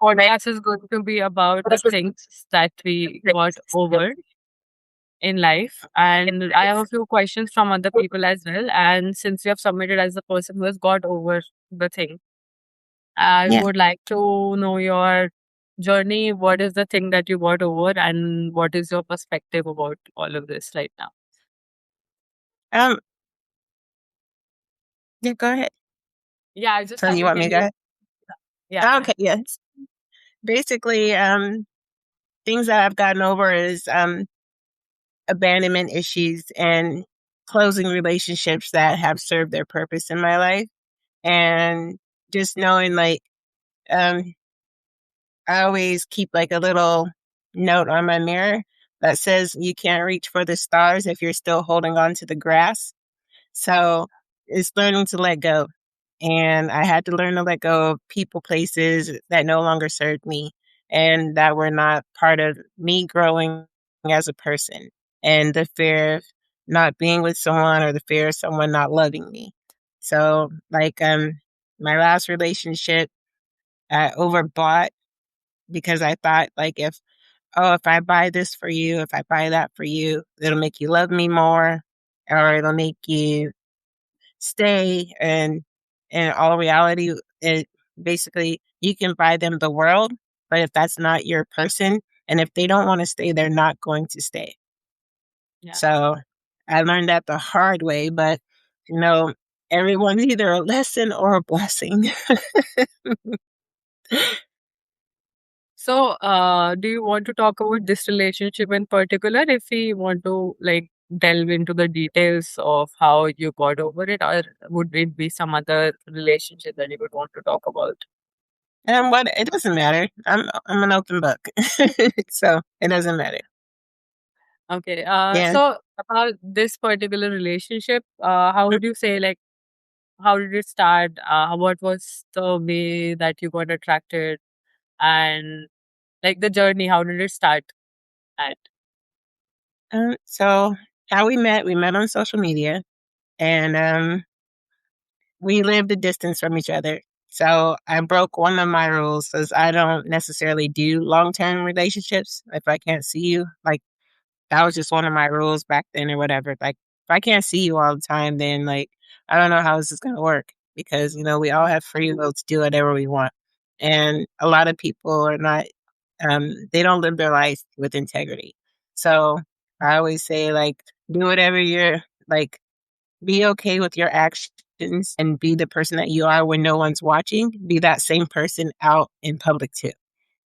podcast is going to be about the things that we got over in life. And I have a few questions from other people as well. And since you have submitted as the person who has got over the thing, I Yeah. would like to know your journey. What is the thing that you got over, and what is your perspective about all of this right now? Um. Yeah. Go ahead. Yeah, I just So you started want me to go thinking. ahead? Yeah. Okay. Yes. Basically, things that I've gotten over is abandonment issues and closing relationships that have served their purpose in my life, and just knowing like um I always keep like a little note on my mirror that says you can't reach for the stars if you're still holding on to the grass. So it's learning to let go. And I had to learn to let go of people, places that no longer served me and that were not part of me growing as a person. And the fear of not being with someone or the fear of someone not loving me. So like my last relationship, I overbought because I thought like if I buy this for you, if I buy that for you, it'll make you love me more or it'll make you stay. And in all reality, it basically you can buy them the world, but if that's not your person and if they don't want to stay, they're not going to stay. Yeah. So I learned that the hard way, but you know, everyone's either a lesson or a blessing. So, do you want to talk about this relationship in particular? If we want to like delve into the details of how you got over it, or would it be some other relationship that you would want to talk about? And what it doesn't matter. I'm an open book. So it doesn't matter. Okay. Yeah. So about this particular relationship, how would you say like how did it start? What was the way that you got attracted, and like the journey? How did it start? At So how we met on social media and we lived a distance from each other. So I broke one of my rules because I don't necessarily do long term relationships if I can't see you. Like that was just one of my rules back then or whatever. Like if I can't see you all the time, then like I don't know how this is gonna work because, we all have free will to do whatever we want. And a lot of people are not they don't live their life with integrity. So I always say like do whatever you're like be okay with your actions and be the person that you are when no one's watching. Be that same person out in public too.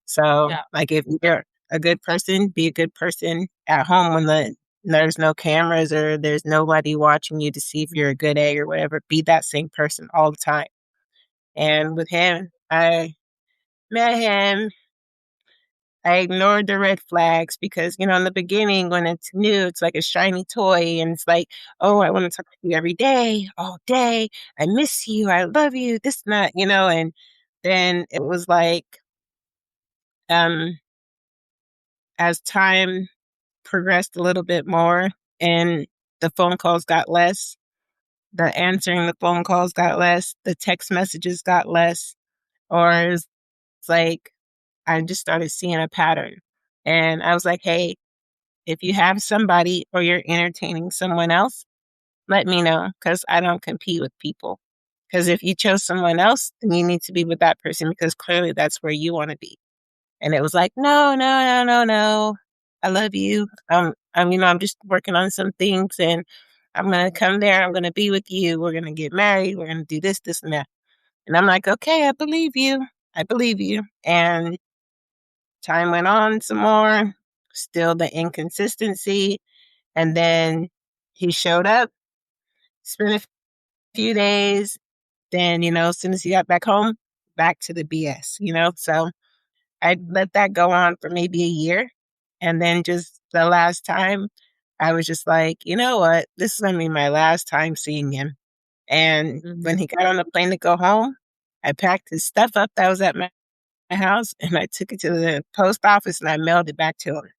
So, yeah, like, if you're a good person, be a good person at home when there's no cameras or there's nobody watching you to see if you're a good egg or whatever. Be that same person all the time. And with him, I met him. I ignored the red flags because, in the beginning, when it's new, it's like a shiny toy. And it's like, oh, I want to talk to you every day, all day. I miss you. I love you. This and that, And then it was like, um, as time progressed a little bit more and the phone calls got less, the answering the phone calls got less, the text messages got less, or it's like I just started seeing a pattern. And I was like, hey, if you have somebody or you're entertaining someone else, let me know because I don't compete with people. Because if you chose someone else, then you need to be with that person because clearly that's where you want to be. And it was like, no, no, no, no, no. I love you. I'm just working on some things and I'm going to come there. I'm going to be with you. We're going to get married. We're going to do this, this, and that. And I'm like, okay, I believe you. I believe you. And time went on some more, still the inconsistency. And then he showed up, spent a few days. Then, as soon as he got back home, back to the BS. So I let that go on for maybe a year. And then just the last time, I was just like, you know what? This is going to be my last time seeing him. And mhm, when he got on the plane to go home, I packed his stuff up that was at my house and I took it to the post office and I mailed it back to him.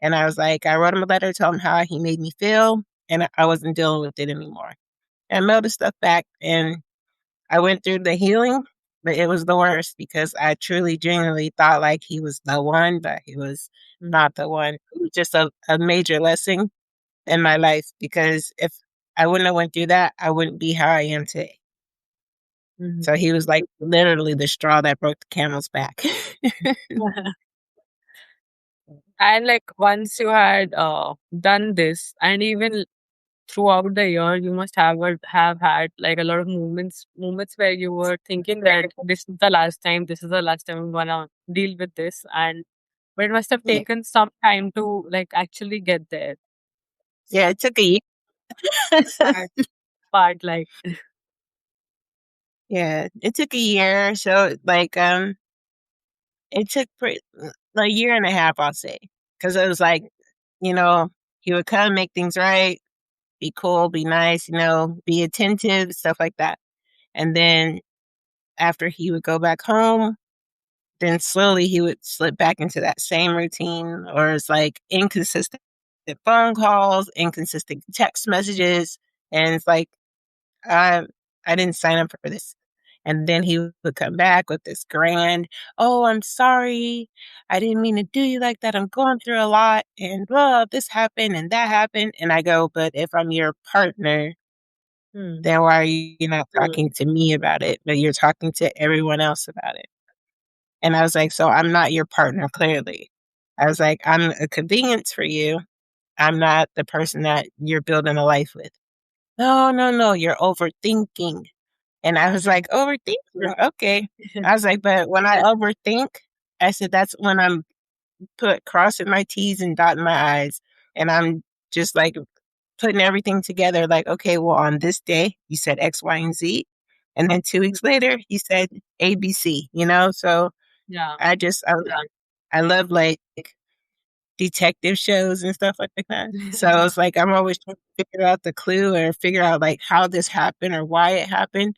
And I was like, I wrote him a letter, told him how he made me feel, and I wasn't dealing with it anymore. And I mailed the stuff back and I went through the healing But it was the worst because I truly, genuinely thought like he was the one, but he was Mm, not the one. It was just a major lesson in my life because if I wouldn't have went through that, I wouldn't be how I am today. mhm. So he was like literally the straw that broke the camel's back. And like once you had done this, and even throughout the year, you must have had like a lot of moments where you were thinking that this is the last time I'm gonna deal with this, and but it must have Yeah, taken some time to like actually get there. yeah, it took a year. That part, like, Yeah, it took a year. So like it took a year and a half, I'll say, because it was like, you know, he would come, make things right, be cool, be nice, be attentive, stuff like that. And then after he would go back home, then slowly he would slip back into that same routine, or it's like inconsistent phone calls, inconsistent text messages, and it's like I I didn't sign up for this. And then he would come back with this grand, "Oh, I'm sorry. I didn't mean to do you like that. I'm going through a lot and blah, this happened and that happened." And I go, "But if I'm your partner, hmm, then why are you not talking to me about it, but you're talking to everyone else about it?" And I was like, "So I'm not your partner, clearly." I was like, "I'm a convenience for you. I'm not the person that you're building a life with." "No, no, no, you're overthinking." And I was like, "Overthinking? Okay." I was like, "But when I overthink," I said, "that's when I'm crossing my T's and dotting my I's. And I'm just like putting everything together, like, okay, well, on this day, you said X, Y, and Z. And then 2 weeks later, you said ABC, So yeah. I love like detective shows and stuff like that. So it's like I'm always trying to figure out the clue or figure out like how this happened or why it happened.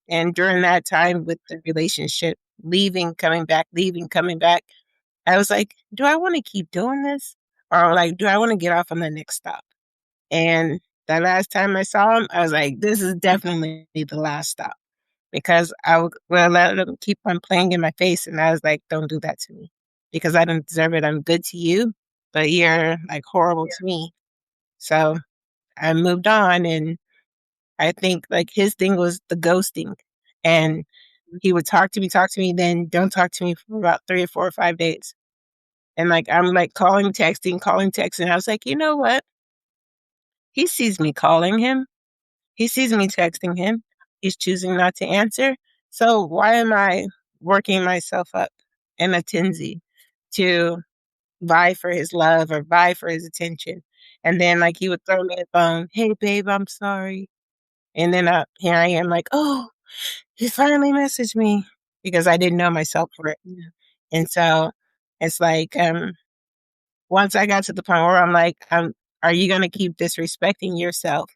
And during that time with the relationship, leaving, coming back, leaving, coming back, I was like, do I want to keep doing this? Or like, do I want to get off on the next stop? And the last time I saw him, I was like, this is definitely the last stop because I would well let him keep on playing in my face. And I was like, don't do that to me because I don't deserve it. I'm good to you, but you're like horrible to me. So I moved on. And I think like his thing was the ghosting. And he would talk to me, then don't talk to me for about 3 or 4 or 5 days. And like I'm like calling, texting, calling, texting. I was like, you know what? He sees me calling him. He sees me texting him. He's choosing not to answer. So why am I working myself up in a tensy to vie for his love or vie for his attention? And then like he would throw me a phone. Hey babe, I'm sorry. And then here I am like, oh, he finally messaged me because I didn't know myself for it. Yeah. And so it's like, once I got to the point where I'm like, are you going to keep disrespecting yourself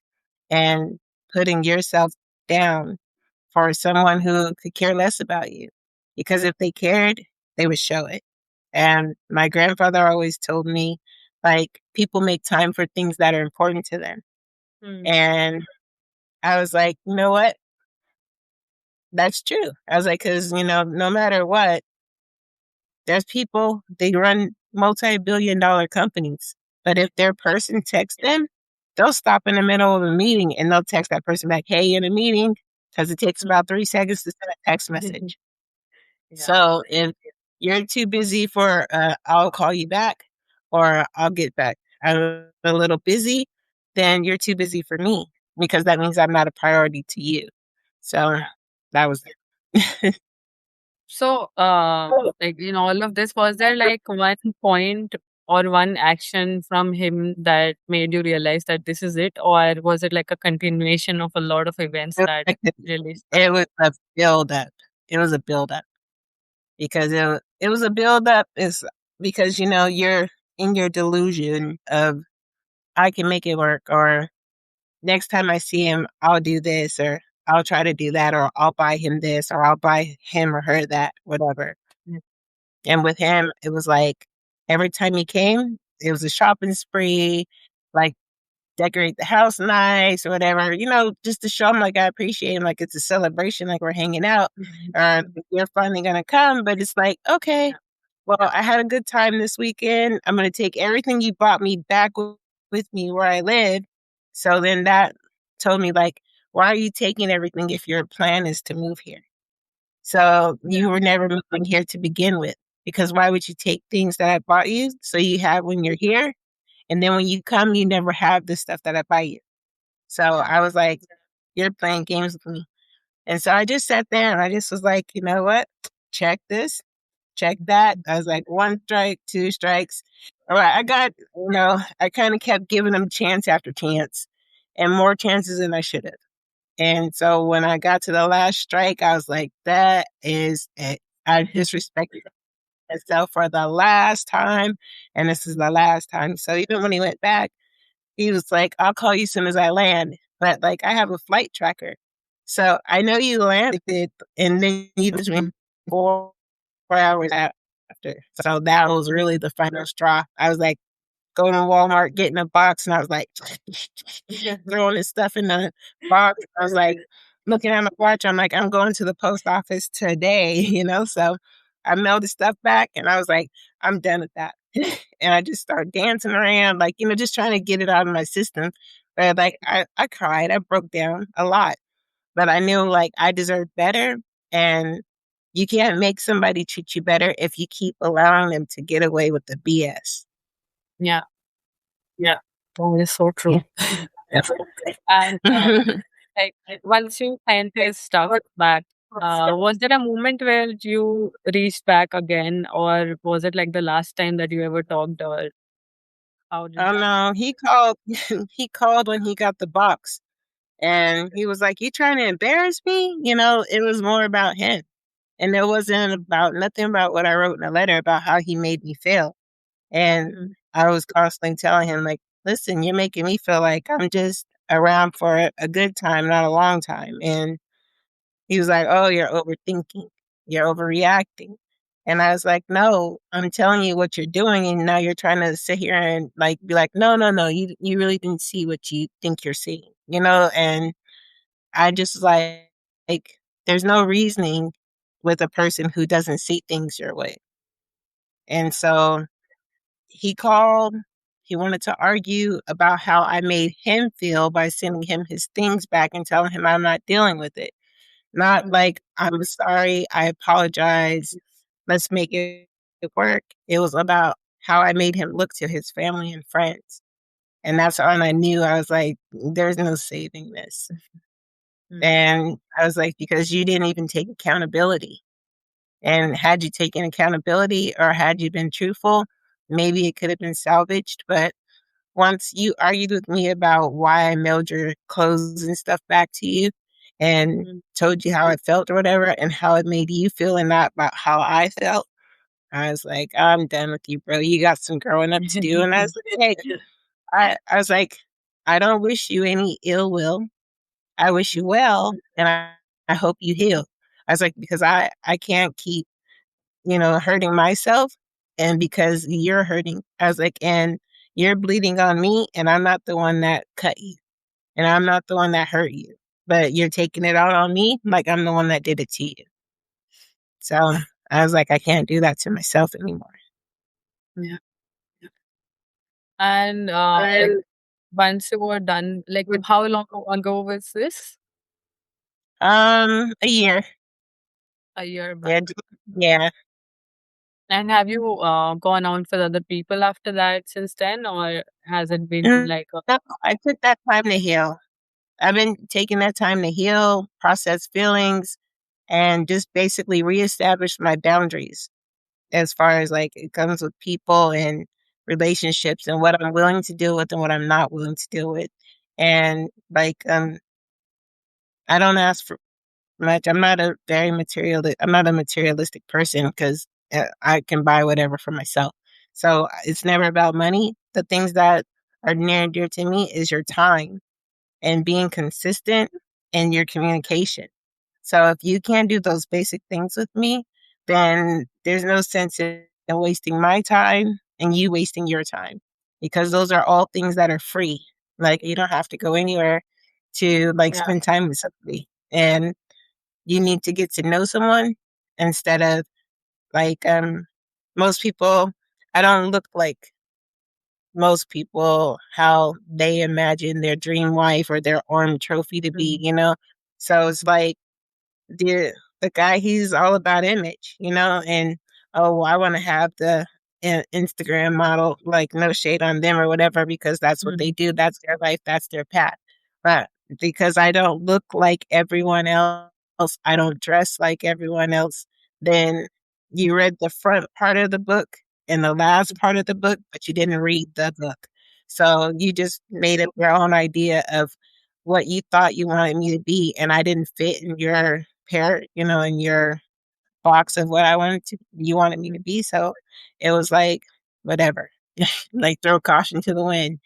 and putting yourself down for someone who could care less about you? Because if they cared, they would show it. And my grandfather always told me, like, people make time for things that are important to them. Hmm. And I was like, you know what? That's true. I was like, because, no matter what, there's people, they run multi-billion-dollar companies. But if their person texts them, they'll stop in the middle of a meeting and they'll text that person back, hey, in a meeting, because it takes about 3 seconds to send a text message. Yeah. So if you're too busy for, I'll call you back or I'll get back, I'm a little busy, then you're too busy for me because that means I'm not a priority to you. So that was it. So, like in all of this, was there like one point or one action from him that made you realize that this is it, or was it like a continuation of a lot of events that really stuck? It was a build up. It was a build up because it was a build up is because you're in your delusion of I can make it work or next time I see him I'll do this or I'll try to do that or I'll buy him this or I'll buy him or her that whatever. Mm, And with him it was like every time he came it was a shopping spree like decorate the house nice or whatever, just to show him like I appreciate him, like it's a celebration, like we're hanging out, or you're finally gonna come. But it's like, okay, well, I had a good time this weekend. I'm gonna take everything you bought me back with me where I live. So then that told me like, why are you taking everything if your plan is to move here? So you were never moving here to begin with. Because why would you take things that I bought you so you have when you're here? And then when you come, you never have the stuff that I buy you. So I was like, you're playing games with me. And so I just sat there and I just was like, you know what? Check this, check that. I was like, one strike, two strikes. All right, I kind of kept giving them chance after chance and more chances than I should have. And so when I got to the last strike, I was like, that is it. I disrespected myself for the last time. And this is the last time. So even when he went back, he was like, I'll call you as soon as I land. But like, I have a flight tracker. So I know you landed and then you just went 4 hours after. So that was really the final straw. I was like, going to Walmart, getting a box, and I was like, throwing this stuff in the box. I was like, looking at my watch. I'm like, I'm going to the post office today, So I mailed the stuff back, and I was like, I'm done with that. And I just started dancing around, like, just trying to get it out of my system. But like, I cried, I broke down a lot, but I knew like I deserved better, and you can't make somebody treat you better if you keep allowing them to get away with the BS. Yeah. Yeah. That is so true. And like once you sent his stuff back, was there a moment where you reached back again, or was it like the last time that you ever talked, or how did Oh that? no, he called. He called when he got the box, and he was like, "You trying to embarrass me?" It was more about him, and it wasn't about nothing about what I wrote in the letter about how he made me feel. And I was constantly telling him, like, "Listen, you're making me feel like I'm just around for a good time, not a long time." And he was like, "Oh, you're overthinking. You're overreacting." And I was like, "No, I'm telling you what you're doing, and now you're trying to sit here and like be like, no, no, no, you really didn't see what you think you're seeing. And I just like there's no reasoning with a person who doesn't see things your way. And so he called. He wanted to argue about how I made him feel by sending him his things back and telling him I'm not dealing with it. Not like, "I'm sorry, I apologize, let's make it work." It was about how I made him look to his family and friends, and that's when I knew. I was like, "There's no saving this." And I was like, "Because you didn't even take accountability, and had you taken accountability or had you been truthful, maybe it could have been salvaged, but once you argued with me about why I mailed your clothes and stuff back to you and told you how I felt or whatever and how it made you feel and not about how I felt, I was like, I'm done with you, bro. You got some growing up to do." And I was like, "Hey," I was like, "I don't wish you any ill will. I wish you well, and I hope you heal." I was like, "Because I can't keep hurting myself, and because you're hurting." I was like, "And you're bleeding on me, and I'm not the one that cut you, and I'm not the one that hurt you, but you're taking it out on me like I'm the one that did it to you." So I was like, I can't do that to myself anymore. Yeah. And like once you were done, like how long ago was this? A year. A year Yeah, back. yeah. And have you gone out with other people after that since then, or has it been like a, No, I took that time to heal. I've been taking that time to heal, process feelings, and just basically reestablish my boundaries as far as like it comes with people and relationships and what I'm willing to deal with and what I'm not willing to deal with. And like I don't ask for much. I'm not a materialistic person because I can buy whatever for myself. So it's never about money. The things that are near and dear to me is your time and being consistent in your communication. So if you can't do those basic things with me, then there's no sense in wasting my time and you wasting your time because those are all things that are free. Like you don't have to go anywhere to like Yeah. spend time with somebody. And you need to get to know someone instead of like most people I don't look like most people how they imagine their dream wife or their arm trophy to be, Mhm. you know? So it's like the guy, he's all about image, you know, and oh, well, I want to have the Instagram model, like no shade on them or whatever, because that's what they Mhm. do. That's their life. That's their path. But because I don't look like everyone else, I don't dress like everyone else, then you read the front part of the book and the last part of the book, but you didn't read the book. So you just made up your own idea of what you thought you wanted me to be, and I didn't fit in your you know, in your box of what I wanted to you wanted me to be. So it was like, whatever. Like throw caution to the wind.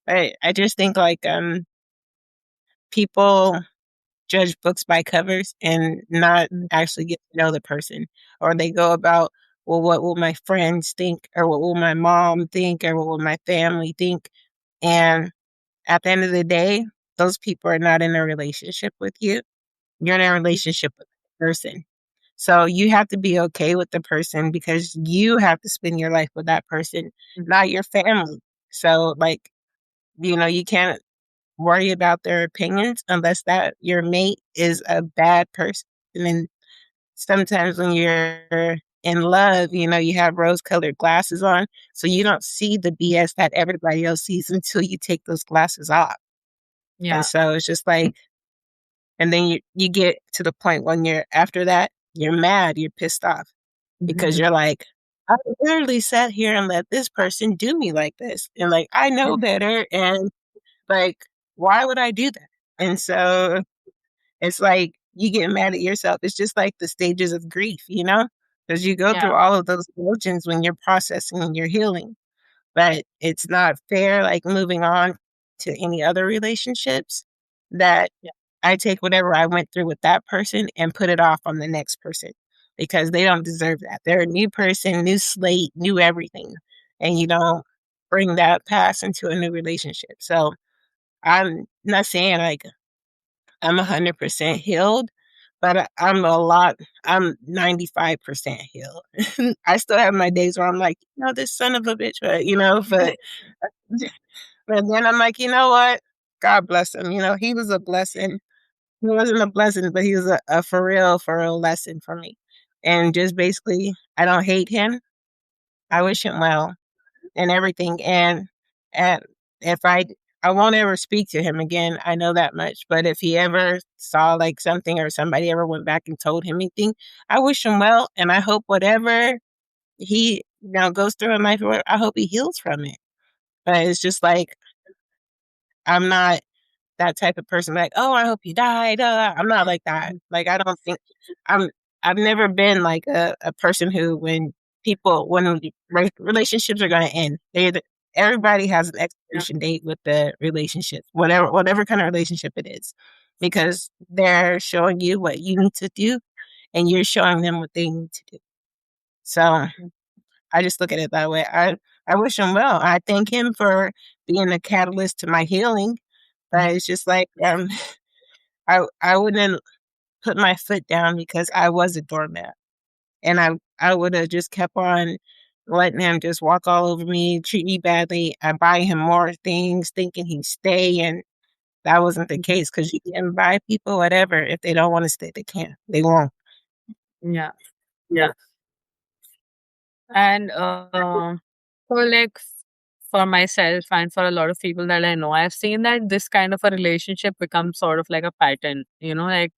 I just think like people judge books by covers and not Mhm. actually get to know the person. Or they go about, well, what will my friends think? Or what will my mom think? Or what will my family think? And at the end of the day, those people are not in a relationship with you. You're in a relationship with the person. So you have to be okay with the person because you have to spend your life with that person, Mhm. not your family. So like, you know, you can't worry about their opinions unless that your mate is a bad person. And sometimes when you're in love, you know, you have rose colored glasses on. So you don't see the BS that everybody else sees until you take those glasses off. And Yeah. so it's just like and then you get to the point when you're after that, you're mad, you're pissed off because Mhm. you're like, I literally sat here and let this person do me like this. And like, I know better. And like, why would I do that? And so it's like you get mad at yourself. It's just like the stages of grief, you know? Because you go Yeah. through all of those emotions when you're processing and you're healing. But it's not fair, like moving on to any other relationships that Yeah. I take whatever I went through with that person and put it off on the next person because they don't deserve that. They're a new person, new slate, new everything. And you don't bring that past into a new relationship. So I'm not saying like I'm 100% healed, but I'm 95% healed. I still have my days where I'm like, you know, this son of a bitch, you know, but but then I'm like, you know what? God bless him. You know, he was a blessing. He wasn't a blessing, but he was a for real lesson for me. And just basically, I don't hate him. I wish him well and everything. And if I won't ever speak to him again. I know that much. But if he ever saw like something or somebody ever went back and told him anything, I wish him well. And I hope whatever he goes through in life, I hope he heals from it. But it's just like I'm not that type of person, like, "Oh, I hope you die." I'm not like that. Like, I don't think I'm I've never been like a person who when relationships are gonna end, everybody has an Yeah. expiration date with the relationship, whatever kind of relationship it is, because they're showing you what you need to do, and you're showing them what they need to do. So, I just look at it that way. I wish him well. I thank him for being a catalyst to my healing, but it's just like, I wouldn't put my foot down because I was a doormat, and I would have just kept on letting him just walk all over me, treat me badly. I buy him more things thinking he'd stay, and that wasn't the Mhm. case because you can buy people whatever. If they don't wanna stay, they can't. They won't. Yeah. Yeah. And so like for myself and for a lot of people that I know, I've seen that this kind of a relationship becomes sort of like a pattern. Like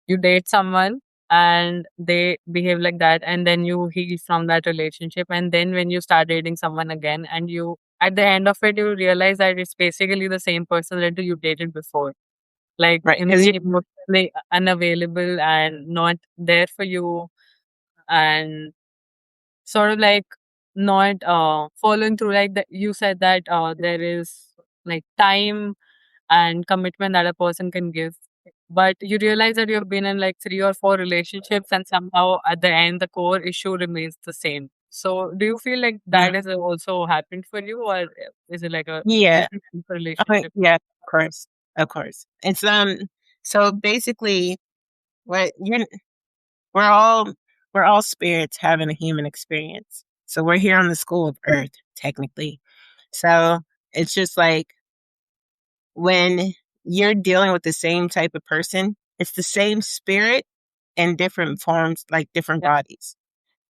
you date someone and they behave like that, and then you heal from that relationship, and then when you start dating someone again, and you at the end of it you realize that it's basically the same person that you dated before, like Right? Because emotionally unavailable and not there for you, and sort of like not following through, like that you said that there is like time and commitment that a person can give, but you realize that you've been in like 3 or 4 relationships and somehow at the end the core issue remains the same. So do you feel like Uh, that has also happened for you, or is it like a yeah. different relationship? Yeah, of course. Of course. It's so basically what you're we're all we're all spirits having a human experience. So we're here on the school of earth, technically. So it's just like when you're dealing with the same type of person, it's the same spirit in different forms, like different Yeah, bodies.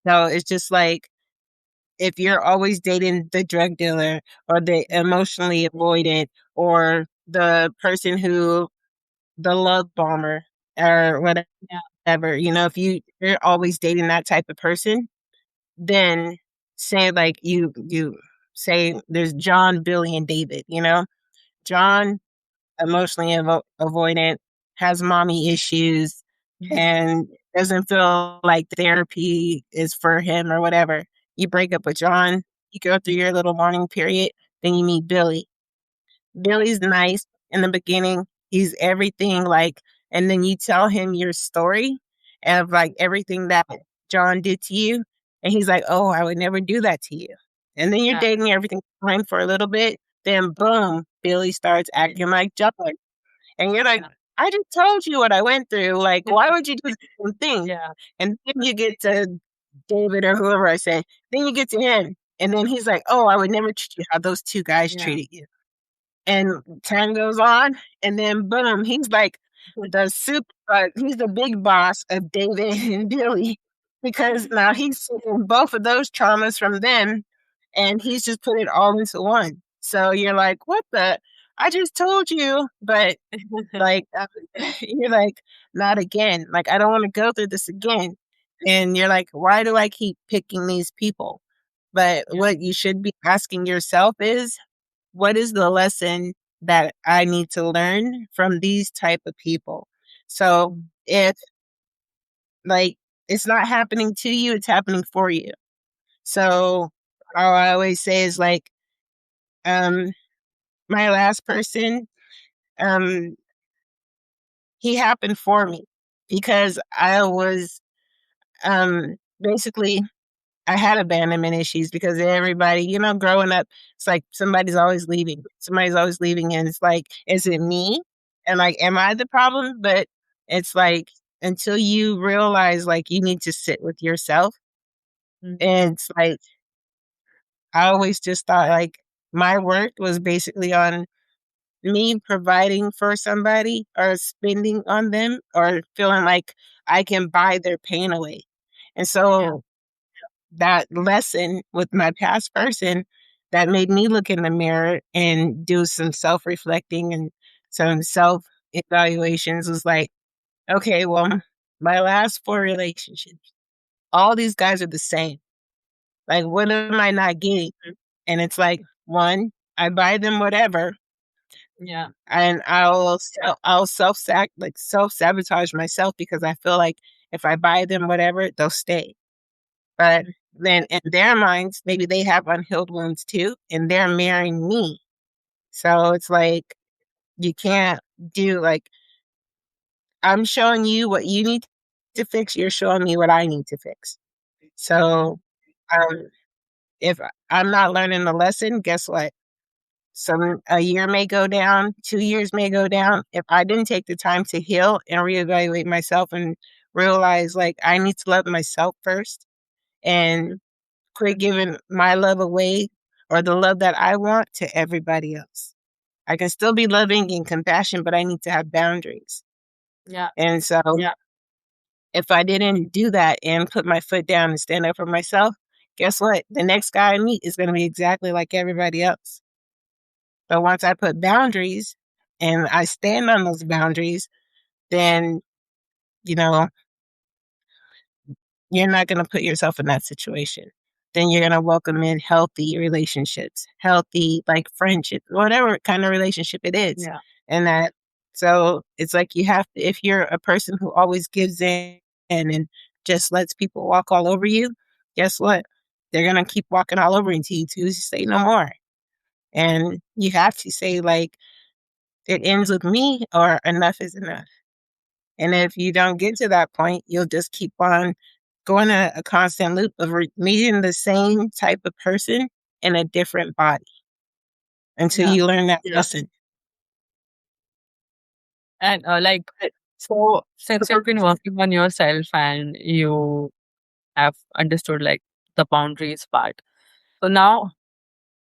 So it's just like if you're always dating the drug dealer or the emotionally avoidant or the person who the love bomber or yeah, whatever, if you're always dating that type of person, then say like you say there's John, Billy, and David, John emotionally avoidant, has mommy issues, and doesn't feel like therapy is for him or whatever. You break up with John, you go through your little mourning period, then you meet Billy. Billy's nice in the beginning. He's everything like, and then you tell him your story of like everything that John did to you. And he's like, oh, I would never do that to you. And then you're yeah, dating everything fine for a little bit. Then boom, Billy starts acting like John. And you're like, yeah, I just told you what I went through. Like, why would you do the same thing? yeah, And then you get to David or whoever I say, then you get to him. And then he's like, oh, I would never treat you how those two guys yeah, treated you. And time goes on, and then boom, he's like he's the big boss of David and Billy because now he's seeing both of those traumas from them, and he's just put it all into one. So you're like, what the? I just told you, but like you're like, not again. Like I don't want to go through this again. And you're like, why do I keep picking these people? But yeah, what you should be asking yourself is, what is the lesson that I need to learn from these type of people? So if like it's not happening to you, it's happening for you. So all I always say is like, um, my last person, um, he happened for me because I was basically I had abandonment issues because everybody, growing up, it's like somebody's always leaving. Somebody's always leaving. And it's like, is it me? And like, am I the problem? But it's like, until you realize like you need to sit with yourself. mhm, And it's like, I always just thought like my work was basically on me providing for somebody or spending on them or feeling like I can buy their pain away. And yeah, so that lesson with my past person that made me look in the mirror and do some self reflecting and some self evaluations was like, okay, well, my last four relationships, all these guys are the same. Like, what am I not getting? And it's like, one, I buy them whatever, yeah, and I'll self sabotage myself because I feel like if I buy them whatever, they'll stay. But then in their minds, maybe they have unhealed wounds too, and they're marrying me. So it's like you can't do like I'm showing you what you need to fix, you're showing me what I need to fix. So um if I'm not learning the lesson, guess what? A year may go down, 2 years may go down. If I didn't take the time to heal and reevaluate myself and realize like I need to love myself first and quit giving my love away or the love that I want to everybody else. I can still be loving and compassion, but I need to have boundaries. yeah, And so if I didn't do that and put my foot down and stand up for myself, guess what? The next guy I meet is going to be exactly like everybody else. But once I put boundaries and I stand on those boundaries, then, you know, you're not going to put yourself in that situation. Then you're going to welcome in healthy relationships, healthy like friendships, whatever kind of relationship it is. yeah, And that, so it's like you have to, if you're a person who always gives in and just lets people walk all over you, guess what? They're going to keep walking all over into you to say no more. And you have to say, like, it ends with me or enough is enough. And if you don't get to that point, you'll just keep on go in a constant loop of meeting the same type of person in a different body until Yeah. you learn that lesson. And like, so since you've been working on yourself and you have understood like the boundaries part, so now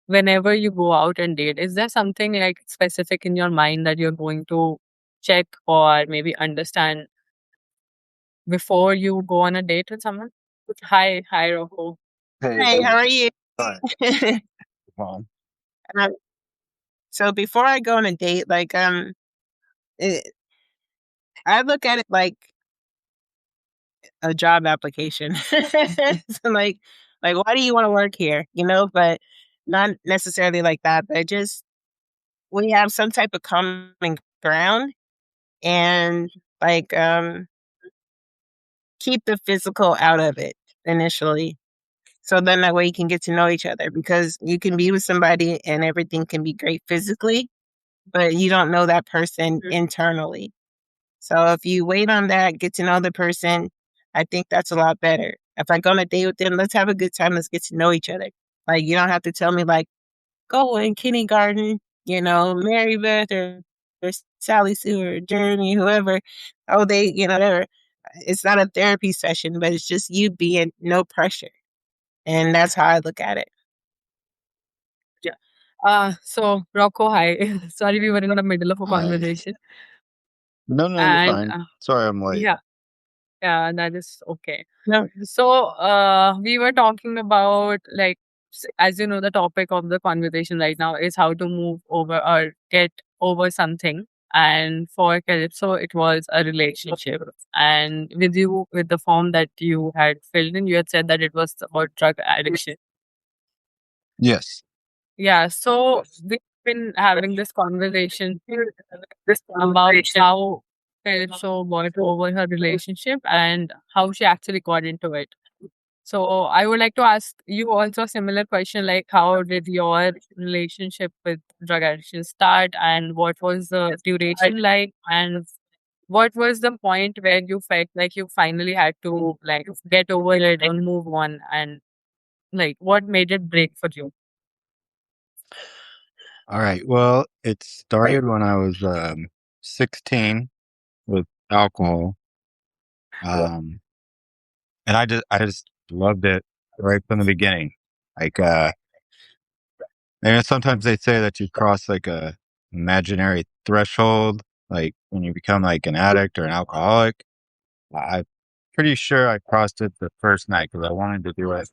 whenever you go out and date, is there something like specific in your mind that you're going to check or maybe understand before you go on a date with someone? Hi, Rocco. Hey, Hey, how are you? fine. Fine. Um, so before I go on a date, like it, I look at it like a job application. So like why do you want to work here? You know, but not necessarily like that. But just we have some type of common ground and like keep the physical out of it initially. So then that way you can get to know each other because you can be with somebody and everything can be great physically, but you don't know that person internally. So if you wait on that, get to know the person, I think that's a lot better. If I go on a date with them, let's have a good time. Let's get to know each other. Like you don't have to tell me like, go in kindergarten, you know, Mary Beth or Sally Sue or Jeremy, whoever. Oh, they, you know, whatever. It's not a therapy session, but it's just you being no pressure. And that's how I look at it. Yeah. So Rocco, hi. Sorry, we were in the middle of a Hi. conversation, No, you're and fine. Sorry I'm late. yeah, yeah, that is okay. No, So, we were talking about like, as you know, the topic of the conversation right now is how to move over or get over something. And for Calypso, it was a relationship. And with you, with the form that you had filled in, you had said that it was about drug addiction. Yes. Yeah. So we've been having this conversation about how Calypso got over her relationship and how she actually got into it. So I would like to ask you also a similar question, like how did your relationship with drug addiction start, and what was the duration like, and what was the point where you felt like you finally had to like get over it and move on, and like what made it break for you? All right. Well, it started when I was 16 with alcohol. Um, and I just loved it right from the beginning. Like and sometimes they say that you cross like a imaginary threshold, like when you become like an addict or an alcoholic. I'm pretty sure I crossed it the first night because I wanted to do it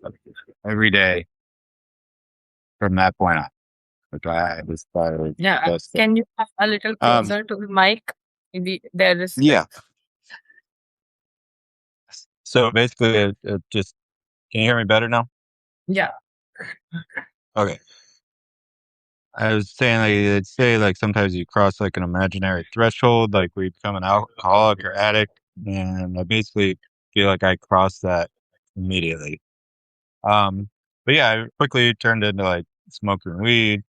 every day from that point on. Which I just thought it was the Yeah, best thing. can you come a little Um, closer to the mic? There is yeah. So basically, it just can you hear me better now? yeah, Okay. I was saying like they'd say like sometimes you cross like an imaginary threshold, like we become an alcoholic or addict, and I basically feel like I crossed that immediately. Um, but yeah, I quickly turned into like smoking weed,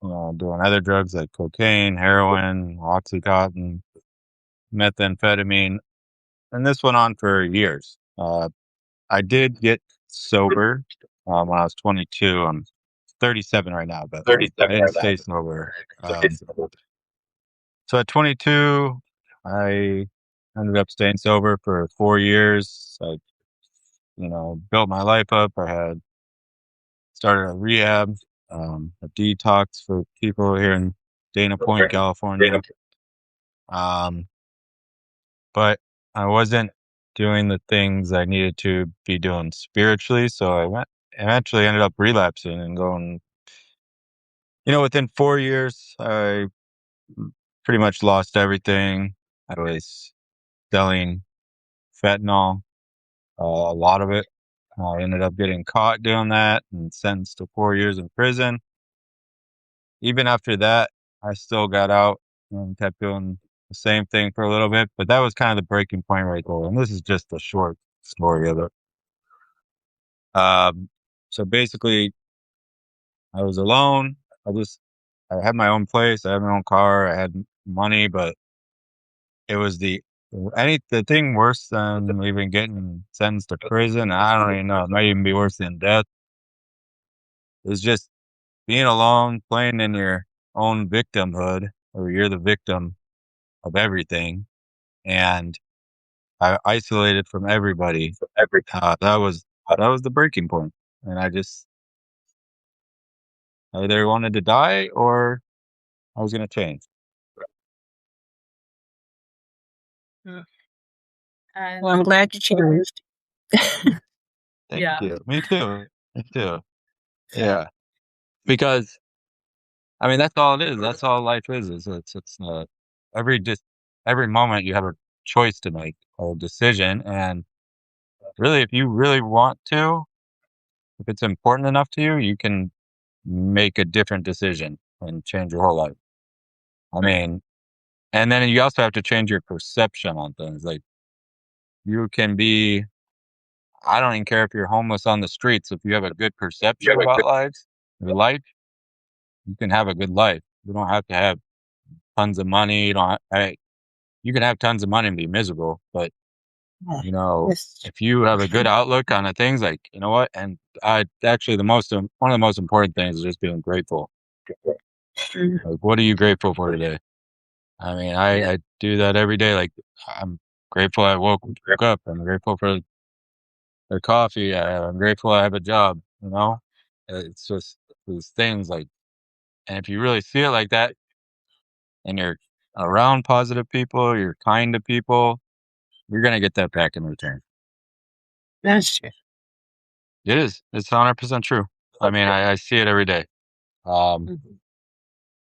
doing other drugs like cocaine, heroin, oxycontin, methamphetamine, and this went on for years. I did get sober when I was 22. I'm 37 right now, but I didn't stay sober. So at 22, I ended up staying sober for 4 years. I, built my life up. I had started a rehab, a detox for people here in Dana Point, California. Um, but I wasn't doing the things I needed to be doing spiritually. So eventually ended up relapsing and going, within 4 years, I pretty much lost everything. I was selling fentanyl, a lot of it. I ended up getting caught doing that and sentenced to 4 years in prison. Even after that, I still got out and kept doing the same thing for a little bit. But that was kind of the breaking point right there. And this is just a short story of it. Um, so basically, I was alone. I had my own place. I had my own car. I had money, but it was the the thing worse than even getting sentenced to prison, I don't even know, it might even be worse than death, is just being alone, playing in your own victimhood, or you're the victim of everything, and isolated from everybody. That was the breaking point, and I either wanted to die or I was going to change. Mm. And Well, I'm glad you changed. Thank yeah, you. Me too. Me too. Yeah, because I mean that's all it is. That's all life is. It's every just every moment you have a choice to make or a decision, and really, if you really want to, if it's important enough to you, you can make a different decision and change your whole life. I mean, and then you also have to change your perception on things. Like you can be, I don't even care if you're homeless on the streets. If you have a good perception about your life, you can have a good life. You don't have to have tons of money. You don't. You can have tons of money and be miserable, but Yeah, yes. if you have a good outlook on the things, like you know what, and I actually one of the most important things is just being grateful. Mm. Like, what are you grateful for today? I mean, yeah, I do that every day. Like, I'm grateful I woke up. I'm grateful for the coffee. I'm grateful I have a job. It's just these things like, and if you really see it like that, and you're around positive people, you're kind to people, you're gonna get that back in return. That's true. It is. It's 100% true. I mean, I see it every day. Um, Mhm.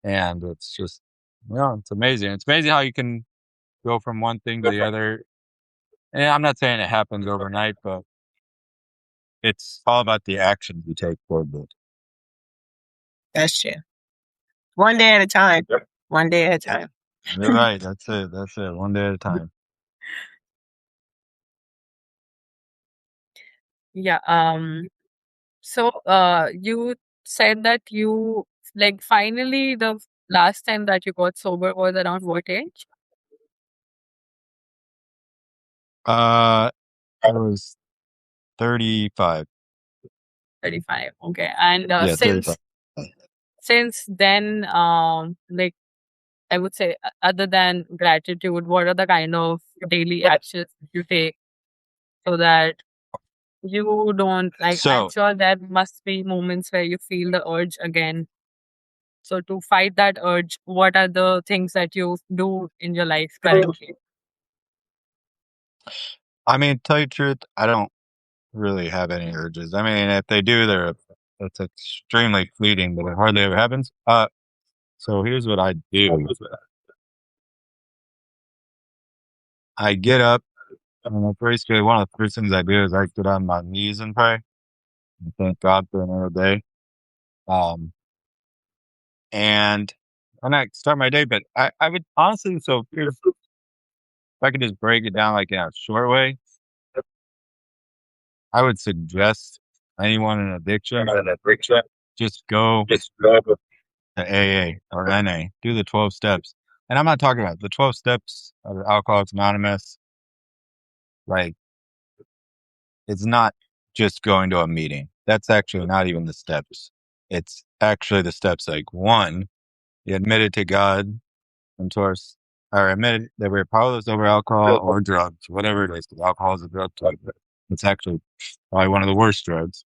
and it's just, it's amazing. It's amazing how you can go from one thing to the other. And I'm not saying it happens overnight, but it's all about the actions you take toward it. That's true. One day at a time. One day at a time. You're right. That's it. That's it. One day at a time. yeah. So, you said that you like finally the last time that you got sober was around what age? I was 35. 35. Okay. And Yeah, since 35. then, like I would say, other than gratitude, what are the kind of daily actions you take so that you don't like? I'm So, sure there must be moments where you feel the urge again. So to fight that urge, what are the things that you do in your life currently? I mean, tell you the truth, I don't really have any urges. I mean, if they do, it's extremely fleeting, but it hardly ever happens. So here's what I do. I get up, and basically one of the first things I do is I get on my knees and pray and thank God for another day. Um, and I start my day, but I would honestly, so if I could just break it down like in a short way, I would suggest anyone in addiction just go to AA or NA, do the 12 steps. And I'm not talking about the 12 steps of Alcoholics Anonymous. Like, it's not just going to a meeting. That's actually not even the steps. It's actually the steps like one, you admitted to God and to or admitted that we're powerless over alcohol or drugs, whatever it is, because alcohol is a drug type. It's actually probably one of the worst drugs.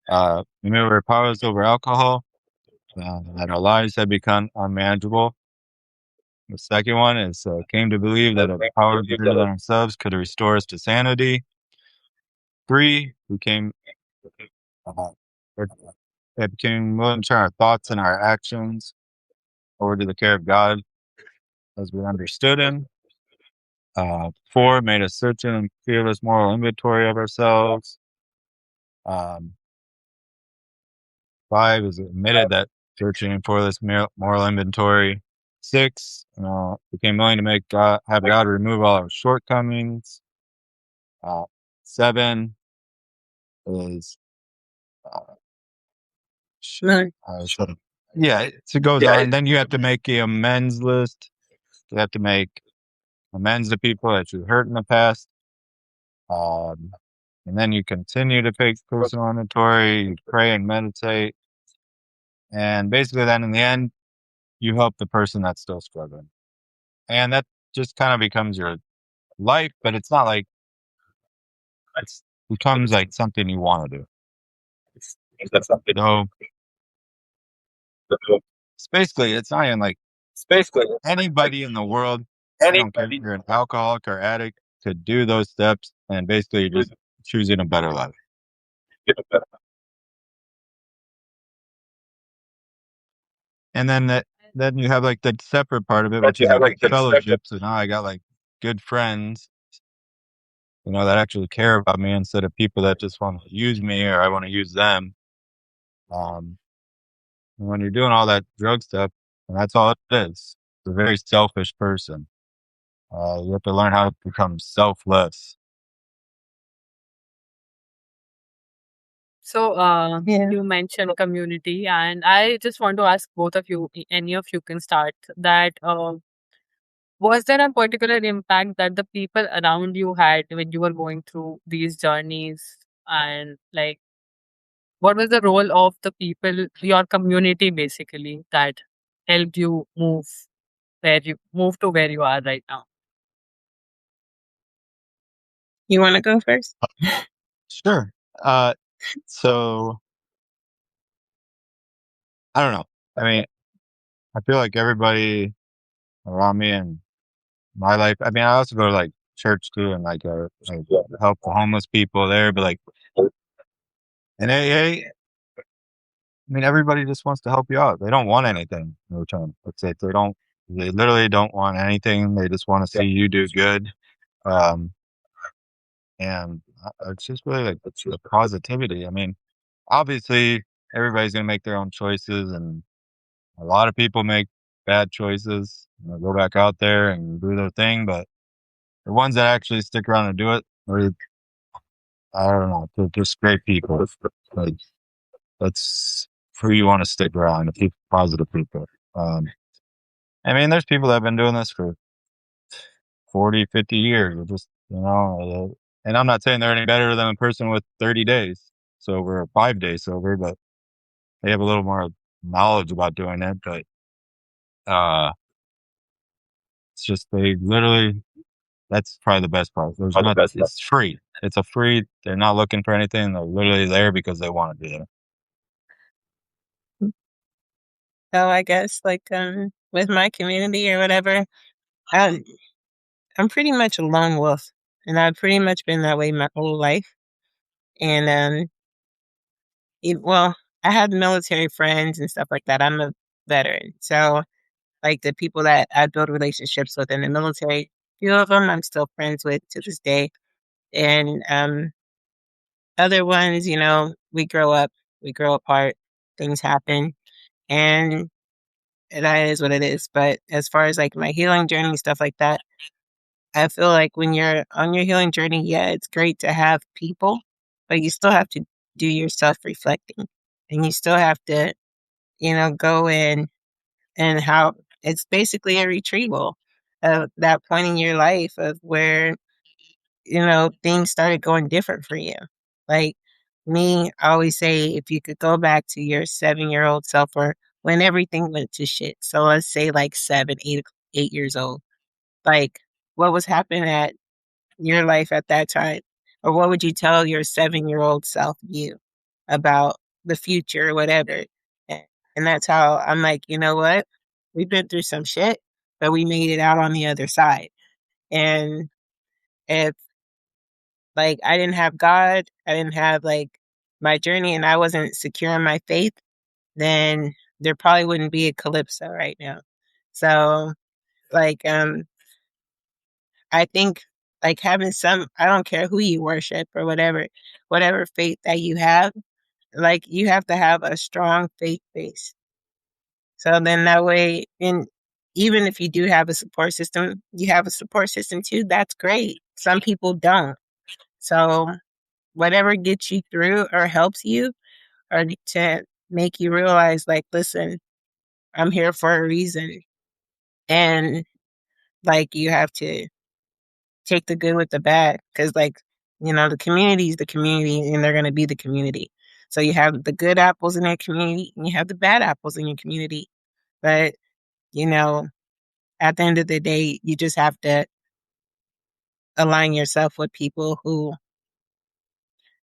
Admit we're powerless over alcohol, that our lives have become unmanageable. The second one is came to believe that a power greater than ourselves could restore us to sanity. Three, we came uh, it became willing to turn our thoughts and our actions over to the care of God as we understood Him. Four, made a certain and fearless moral inventory of ourselves. Um, five is admitted that searching for this moral inventory. Six, became willing to have God remove all our shortcomings. Seven is uh, No. yeah, it goes on. Then you have to make a amends list. You have to make amends to people that you hurt in the past. Um, and then you continue to take personal inventory, you pray and meditate. And basically, then in the end, you help the person that's still struggling. And that just kind of becomes your life, but it's not like it becomes like something you want to do. So it's basically, it's not even like anybody in the world, I don't care if you're an alcoholic or addict, could do those steps and basically you're just choosing a better life. And then you have like the separate part of it, which is like fellowship. So now I got like good friends, that actually care about me instead of people that just want to use me or I want to use them. Um, and when you're doing all that drug stuff, and that's all it is, it's a very selfish person. You have to learn how to become selfless. So, Yeah. you mentioned community, and I just want to ask both of you, any of you can start that. Was there a particular impact that the people around you had when you were going through these journeys? And like, what was the role of the people, your community basically, that helped you move to where you are right now? You want to go first? Sure. Uh, so I don't know. I mean, I feel like everybody around me and my life. I mean, I also go to like church too, and like help the homeless people there. But like in AA, I mean, everybody just wants to help you out. They don't want anything in return. Let's say they don't. They literally don't want anything. They just want to see you do good. Um, and it's just really like the positivity. I mean, obviously, everybody's gonna make their own choices, and a lot of people make bad choices. Go back out there and do their thing, but the ones that actually stick around and do it are, I don't know, they're just great people. Like, that's who you want to stick around, the people, positive people. Um, I mean, there's people that have been doing this for 40, 50 years. Or just, and I'm not saying they're any better than a person with 30 days sober or 5 days sober, but they have a little more knowledge about doing it. But uh, it's just they literally, that's probably the best part. There's not, it's free. It's a free, they're not looking for anything. They're literally there because they want to be there. So I guess with my community or whatever, I'm I'm pretty much a lone wolf, and I've pretty much been that way my whole life. And well, I have military friends and stuff like that. I'm a veteran, so like the people that I build relationships with in the military, few of them I'm still friends with to this day, and other ones, we grow up, we grow apart, things happen, and that is what it is. But as far as like my healing journey, stuff like that, I feel like when you're on your healing journey, yeah, it's great to have people, but you still have to do your self reflecting and you still have to, go in and how it's basically a retrieval of that point in your life of where, things started going different for you. Like me, I always say if you could go back to your 7-year-old self or when everything went to shit. So let's say like 7, 8 years old. Like what was happening at your life at that time? Or what would you tell your 7-year-old self you about the future or whatever? A- And that's how I'm like, you know what? We've been through some shit, but we made it out on the other side. And if like I didn't have God, I didn't have like my journey and I wasn't secure in my faith, then there probably wouldn't be a Calypso right now. So like I think like having I don't care who you worship or whatever faith that you have, like you have to have a strong faith base. So then that way, and even if you do have a support system, you have a support system too. That's great. Some people don't. So whatever gets you through or helps you or to make you realize, like, listen, I'm here for a reason. And like you have to take the good with the bad, because like, the community is the community, and they're going to be the community. So you have the good apples in your community, and you have the bad apples in your community. But you know, at the end of the day, you just have to align yourself with people who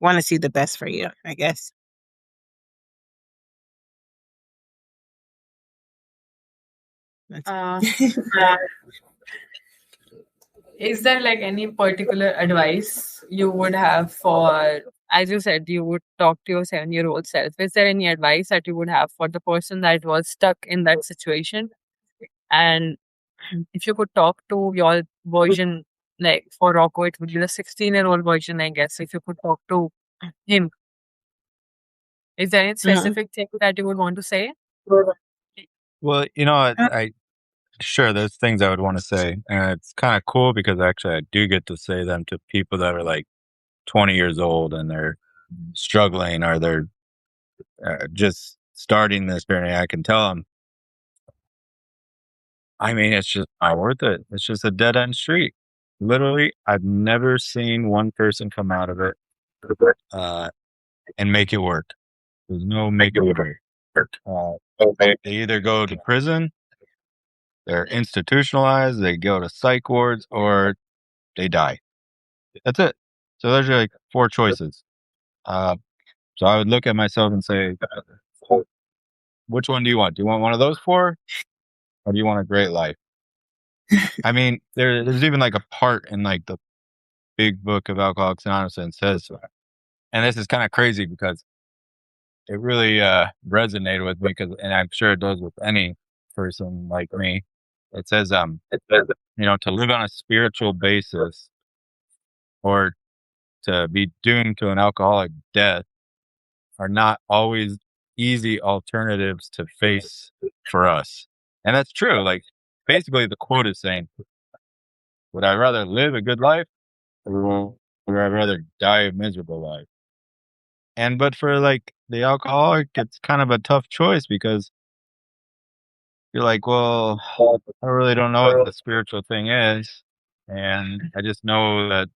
want to see the best for you, I guess. That's Uh, it. is there like any particular advice you would have for, as you said, you would talk to your 7-year-old self? Is there any advice that you would have for the person that was stuck in that situation? And if you could talk to your version, like for Rocco, it would be the 16-year-old version, I guess. If you could talk to him, is there any Mhm. specific thing that you would want to say? Well, I sure there's things I would want to say, and it's kind of cool because actually I do get to say them to people that are like 20 years old and they're struggling or they're just starting this journey. I can tell them. I mean, it's just not worth it. It's just a dead end street. Literally, I've never seen one person come out of it uh, and make it work. There's no make it work. They either go to prison, they're institutionalized, they go to psych wards, or they die. That's it. So those are like four choices. Uh, so I would look at myself and say, which one do you want? Do you want one of those four, or do you want a great life? I mean, there's even like a part in like the big book of Alcoholics Anonymous and says, and this is kind of crazy because it really resonated with me because, and I'm sure it does with any person like me. It says, to live on a spiritual basis or to be doomed to an alcoholic death are not always easy alternatives to face for us. And that's true. Like basically the quote is saying, would I rather live a good life or would I rather die a miserable life? And but for like the alcoholic, it's kind of a tough choice because you're like, well, I really don't know what the spiritual thing is. And I just know that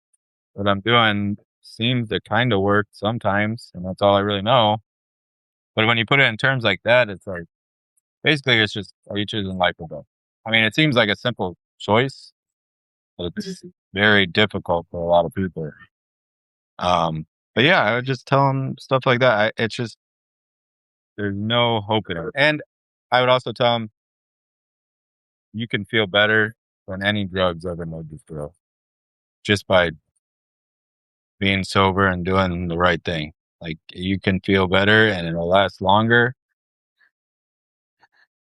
what I'm doing seems to kind of work sometimes. And that's all I really know. But when you put it in terms like that, it's like, basically, it's just, are you choosing life or death? I mean, it seems like a simple choice, but it's very difficult for a lot of people. But yeah, I would just tell them stuff like that. It's just, there's no hope in it. And I would also tell them, you can feel better than any drugs ever made you feel just by being sober and doing the right thing. Like you can feel better and it'll last longer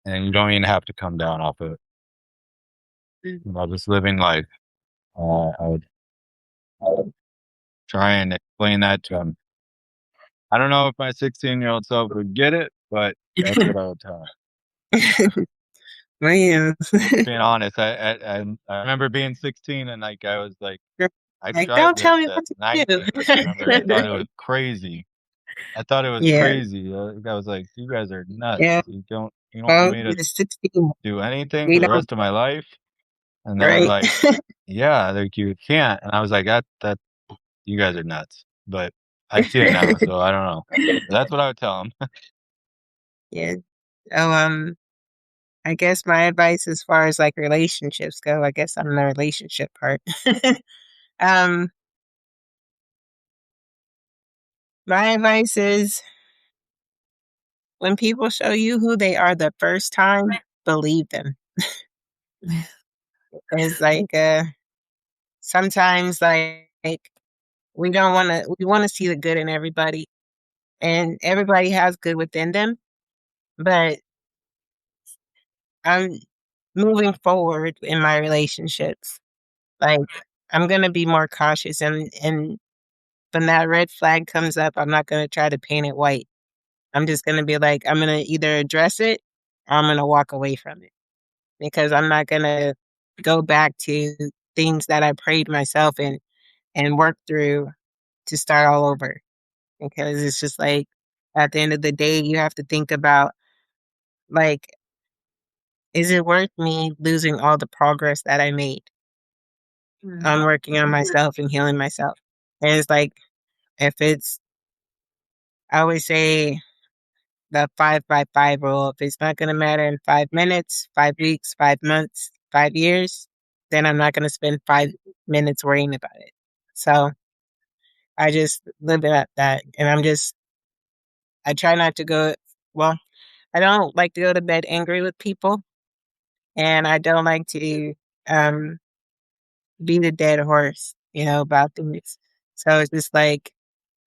and you don't even have to come down off of it. Just living life. I would try and explain that to him. I don't know if my 16-year-old self would get it, but that's what I would tell him. Man. Being honest, I remember being 16 and like I was like, I Like, tried don't tell this me at what to 19. I remember I thought it do. was crazy. I thought it was Yeah, crazy. I was like, you guys are nuts. yeah. You don't want Well, me to you're 16. do anything We for the don't, rest of my life? And they were right? like, yeah, like you can't. And I was like, that you guys are nuts. But I see it now, so I don't know. That's what I would tell them. Yeah. So, I guess my advice as far as like relationships go, I guess I'm the relationship part. um, my advice is when people show you who they are the first time, believe them. It's like sometimes like we want to see the good in everybody, and everybody has good within them, but I'm moving forward in my relationships. Like I'm gonna be more cautious, and when that red flag comes up, I'm not gonna try to paint it white. I'm just gonna be like, I'm gonna either address it or I'm gonna walk away from it, because I'm not gonna go back to things that I prayed myself and work through to start all over. Because it's just like at the end of the day, you have to think about like, is it worth me losing all the progress that I made? on working on myself and healing myself. And it's like, if it's, I always say the 5 by 5 rule. If it's not going to matter in 5 minutes, 5 weeks, 5 months, 5 years, then I'm not going to spend 5 minutes worrying about it. So I just live it at that. And I try not to go, well, I don't like to go to bed angry with people. And I don't like to um, beat a dead horse, about things. So it's just like,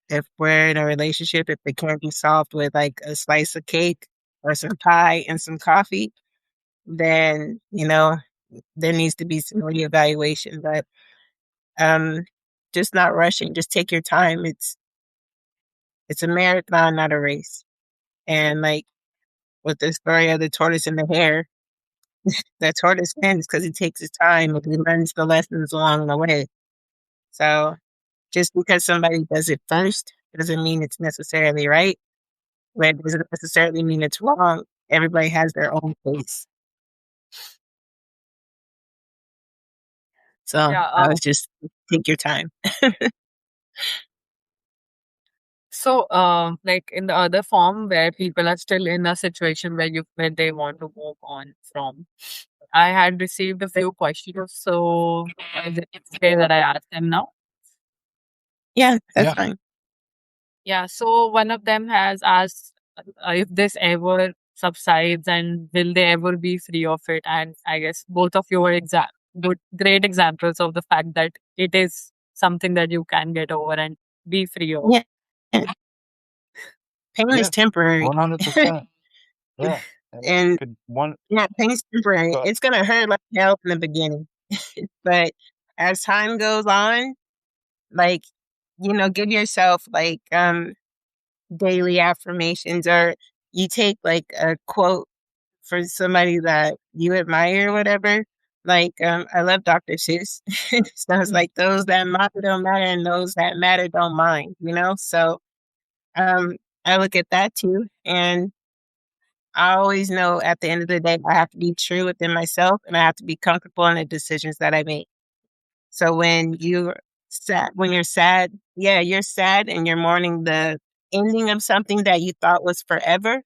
if we're in a relationship, if it can't be solved with like a slice of cake or some pie and some coffee, then, there needs to be some reevaluation. But um, just not rushing, just take your time. It's a marathon, not a race. And like with the story of the tortoise and the hare, the tortoise wins because he takes his time and he learns the lessons along the way. So just because somebody does it first doesn't mean it's necessarily right. But it doesn't necessarily mean it's wrong. Everybody has their own pace. So Yeah. I was just take your time. So, like in the other form where people are still in a situation where they want to move on from. I had received a few questions, so is it okay that I ask them now? Yeah, that's Yeah. fine. Yeah. So one of them has asked if this ever subsides and will they ever be free of it? And I guess both of you were great examples of the fact that it is something that you can get over and be free of. Yeah. Yeah. Pain is Yeah. temporary. 100%. Yeah. And it And could one, yeah, pain is temporary. but It's gonna hurt like hell in the beginning. But as time goes on, like, give yourself like daily affirmations, or you take like a quote for somebody that you admire or whatever. Like, I love Dr. Seuss. So it's like those that matter don't matter and those that matter don't mind. So um I look at that too. And I always know at the end of the day I have to be true within myself and I have to be comfortable in the decisions that I make. So when you're sad, yeah, you're sad and you're mourning the ending of something that you thought was forever.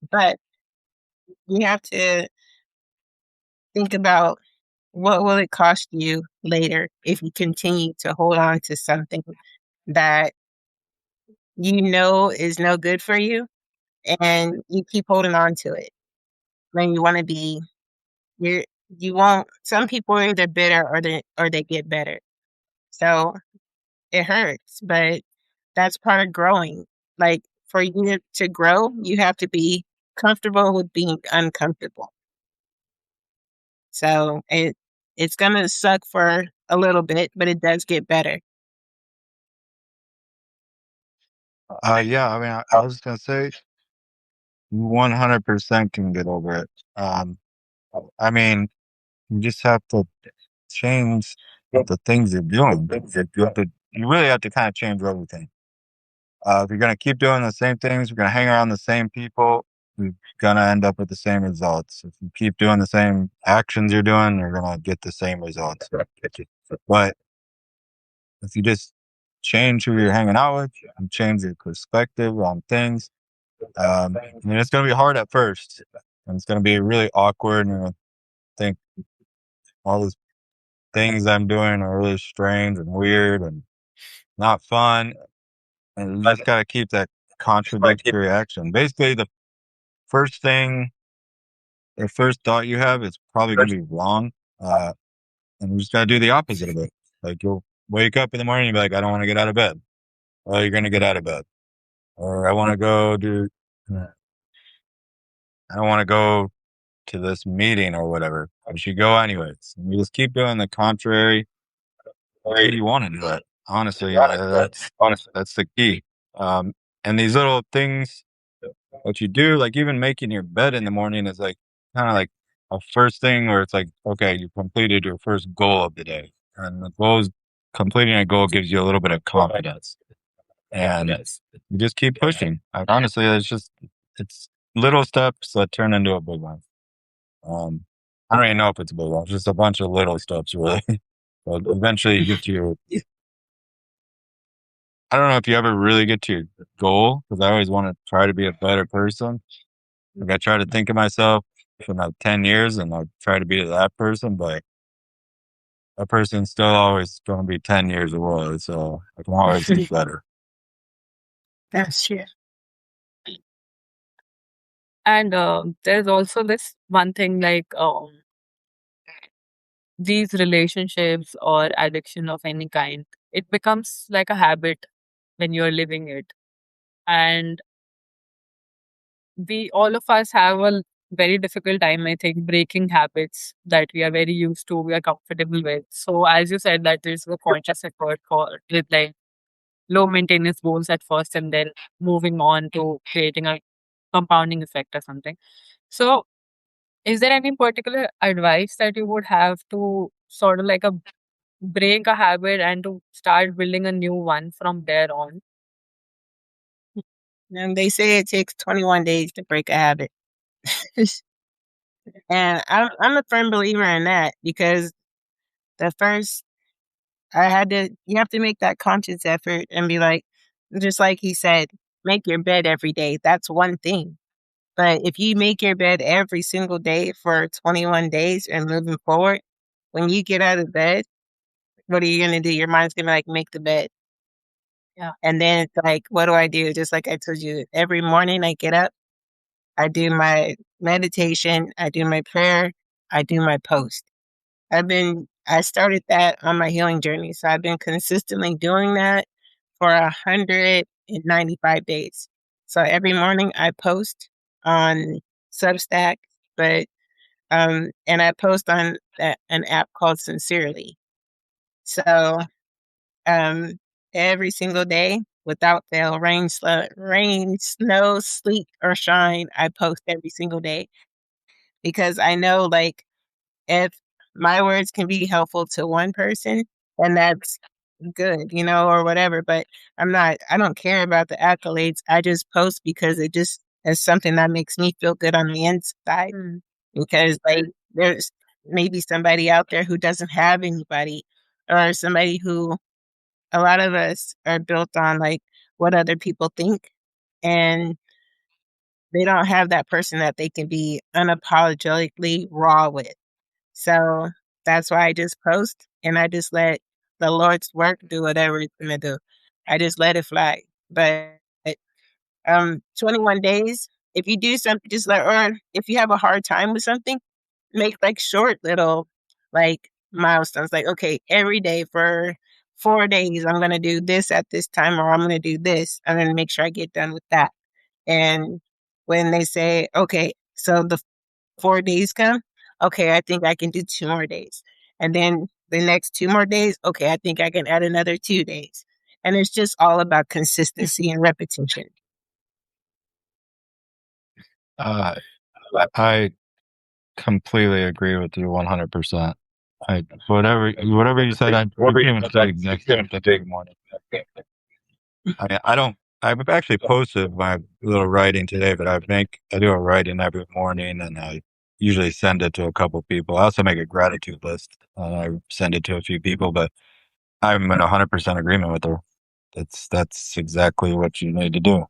But you have to think about, what will it cost you later if you continue to hold on to something that you know is no good for you and you keep holding on to it when you want to be you're you won't some people are either bitter or they get better. So it hurts, but that's part of growing. Like, for you to grow, you have to be comfortable with being uncomfortable. So it's gonna suck for a little bit, but it does get better. yeah, I mean, I was gonna say 100% can get over it. I mean, you just have to change the things you're doing. You really have to kind of change everything. If you're gonna keep doing the same things, you're gonna hang around the same people, you're gonna end up with the same results. If you keep doing the same actions you're doing, you're gonna get the same results. But if you just change who you're hanging out with and change your perspective on things, I mean, it's gonna be hard at first, and it's gonna be really awkward, and you're gonna think all these things I'm doing are really strange and weird and not fun. And you just gotta keep that contradictory action. Basically, first thing the first thought you have is probably gonna be wrong. And you just gotta do the opposite of it. Like, you'll wake up in the morning and be like, I don't want to get out of bed. Well, you're gonna get out of bed. Or I don't want to go to this meeting or whatever. You should go anyways. And you just keep doing the contrary until you want to do it. Honestly, that's the key. Um, and these little things what you do, like even making your bed in the morning is like kind of like a first thing where it's like, okay, you completed your first goal of the day. And the goals, completing a goal gives you a little bit of confidence. And you just keep pushing. Honestly, it's little steps that turn into a big one. I don't even know if it's a big one. It's just a bunch of little steps, really. But eventually you get to your, I don't know if you ever really get to your goal, because I always want to try to be a better person. Like I try to think of myself in like 10 years and I try to be that person, but that person's still always going to be 10 years away. So I can always do better. That's true. And there's also this one thing like these relationships or addiction of any kind, it becomes like a habit when you're living it. And we all of us have a very difficult time, I think, breaking habits that we are very used to, we are comfortable with. So as you said, that there's a conscious effort for with like low maintenance goals at first and then moving on to creating a compounding effect or something. So is there any particular advice that you would have to sort of like a break a habit and to start building a new one from there on? And they say it takes 21 days to break a habit. And I'm a firm believer in that because the first you have to make that conscious effort and be like, just like he said, make your bed every day. That's one thing. But if you make your bed every single day for 21 days and moving forward, when you get out of bed, what are you going to do? Your mind's going to like make the bed. Yeah. And then it's like, what do I do? Just like I told you, every morning I get up, I do my meditation, I do my prayer, I do my post. I started that on my healing journey. So I've been consistently doing that for 195 days. So every morning I post on Substack, but and I post on an app called Sincerely. So um, every single day, without fail, rain, snow, sleet, or shine, I post every single day because I know, like, if my words can be helpful to one person, then that's good, or whatever. But I don't care about the accolades. I just post because it just is something that makes me feel good on the inside. Mm. Because, like, there's maybe somebody out there who doesn't have anybody, or somebody who a lot of us are built on, like, what other people think. And they don't have that person that they can be unapologetically raw with. So that's why I just post and I just let the Lord's work do whatever it's gonna do. I just let it fly. But 21 days, if you do something, or if you have a hard time with something, make like short little like milestones. Like, okay, every day for 4 days, I'm gonna do this at this time, or I'm gonna do this. I'm gonna make sure I get done with that. And when they say, okay, so the 4 days come, okay, I think I can do 2 more days. And then the next 2 more days, okay, I think I can add another 2 days. And it's just all about consistency and repetition. Uh, I completely agree with you 100%. Whatever you said, I pretty much said exactly the morning. I don't. I've actually posted my little writing today, but I do a writing every morning, and I usually send it to a couple people. I also make a gratitude list, and I send it to a few people. But I'm in 100% agreement with her. That's exactly what you need to do.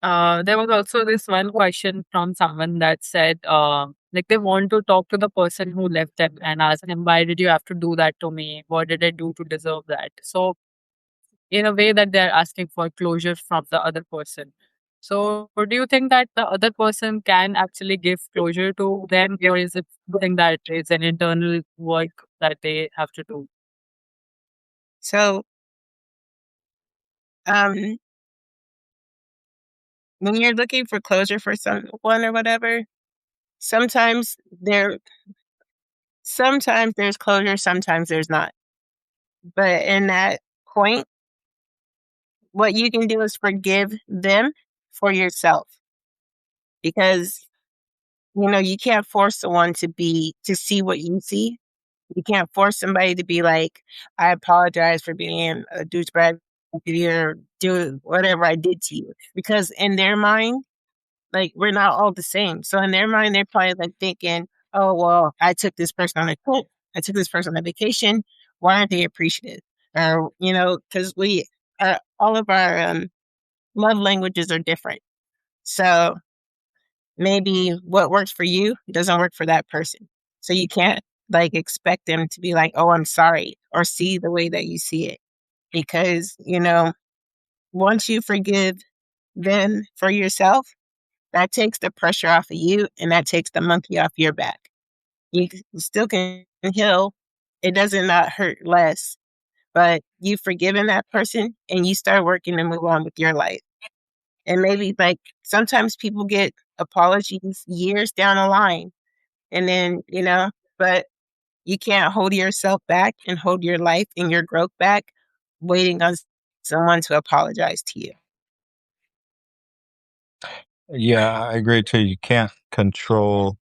There was also this one question from someone that said, like they want to talk to the person who left them and ask him, why did you have to do that to me? What did I do to deserve that? So, in a way that they're asking for closure from the other person. So, do you think that the other person can actually give closure to them, or is it something that is an internal work that they have to do? So um, when you're looking for closure for someone or whatever, sometimes there sometimes there's closure, sometimes there's not. But in that point, what you can do is forgive them for yourself. Because you can't force someone to see what you see. You can't force somebody to be like, I apologize for being a douchebag or do whatever I did to you. Because in their mind, like, we're not all the same. So in their mind, they're probably like thinking, oh, well, I took this person on a trip. I took this person on a vacation. Why aren't they appreciative? Or, because all of our love languages are different. So maybe what works for you doesn't work for that person. So you can't like expect them to be like, oh, I'm sorry, or see the way that you see it. Because, once you forgive them for yourself, that takes the pressure off of you and that takes the monkey off your back. You still can heal. It doesn't not hurt less, but you've forgiven that person and you start working to move on with your life. And maybe like sometimes people get apologies years down the line. And then, but you can't hold yourself back and hold your life and your growth back waiting on someone to apologize to you. Yeah, I agree too. You can't control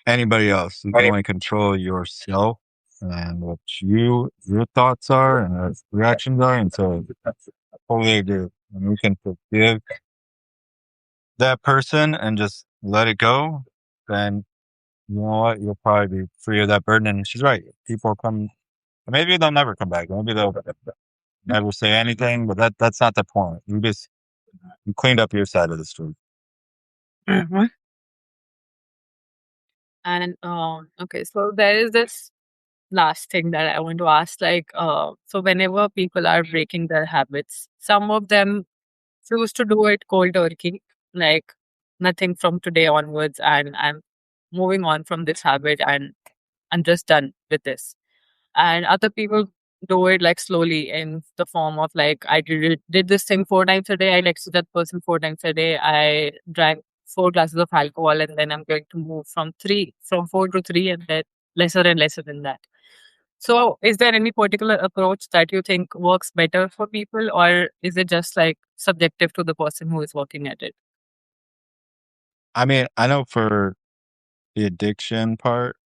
anybody else. You can only control yourself and what your thoughts are and your reactions are. And so I totally agree. And we can forgive that person and just let it go, then you know what? You'll probably be free of that burden. And she's right. People come, maybe they'll never come back. Maybe they'll never say anything, but that's not the point. You cleaned up your side of the story. Mhm. And okay, so there is this last thing that I want to ask. Like, so whenever people are breaking their habits, some of them choose to do it cold turkey, like nothing from today onwards, and I'm moving on from this habit, and I'm just done with this. And other people do it like slowly in the form of like I did this thing 4 times a day. I texted that person 4 times a day. I drank 4 glasses of alcohol, and then I'm going to move from 4 to 3, and then lesser and lesser than that. So, is there any particular approach that you think works better for people, or is it just like subjective to the person who is working at it? I mean, I know for the addiction part,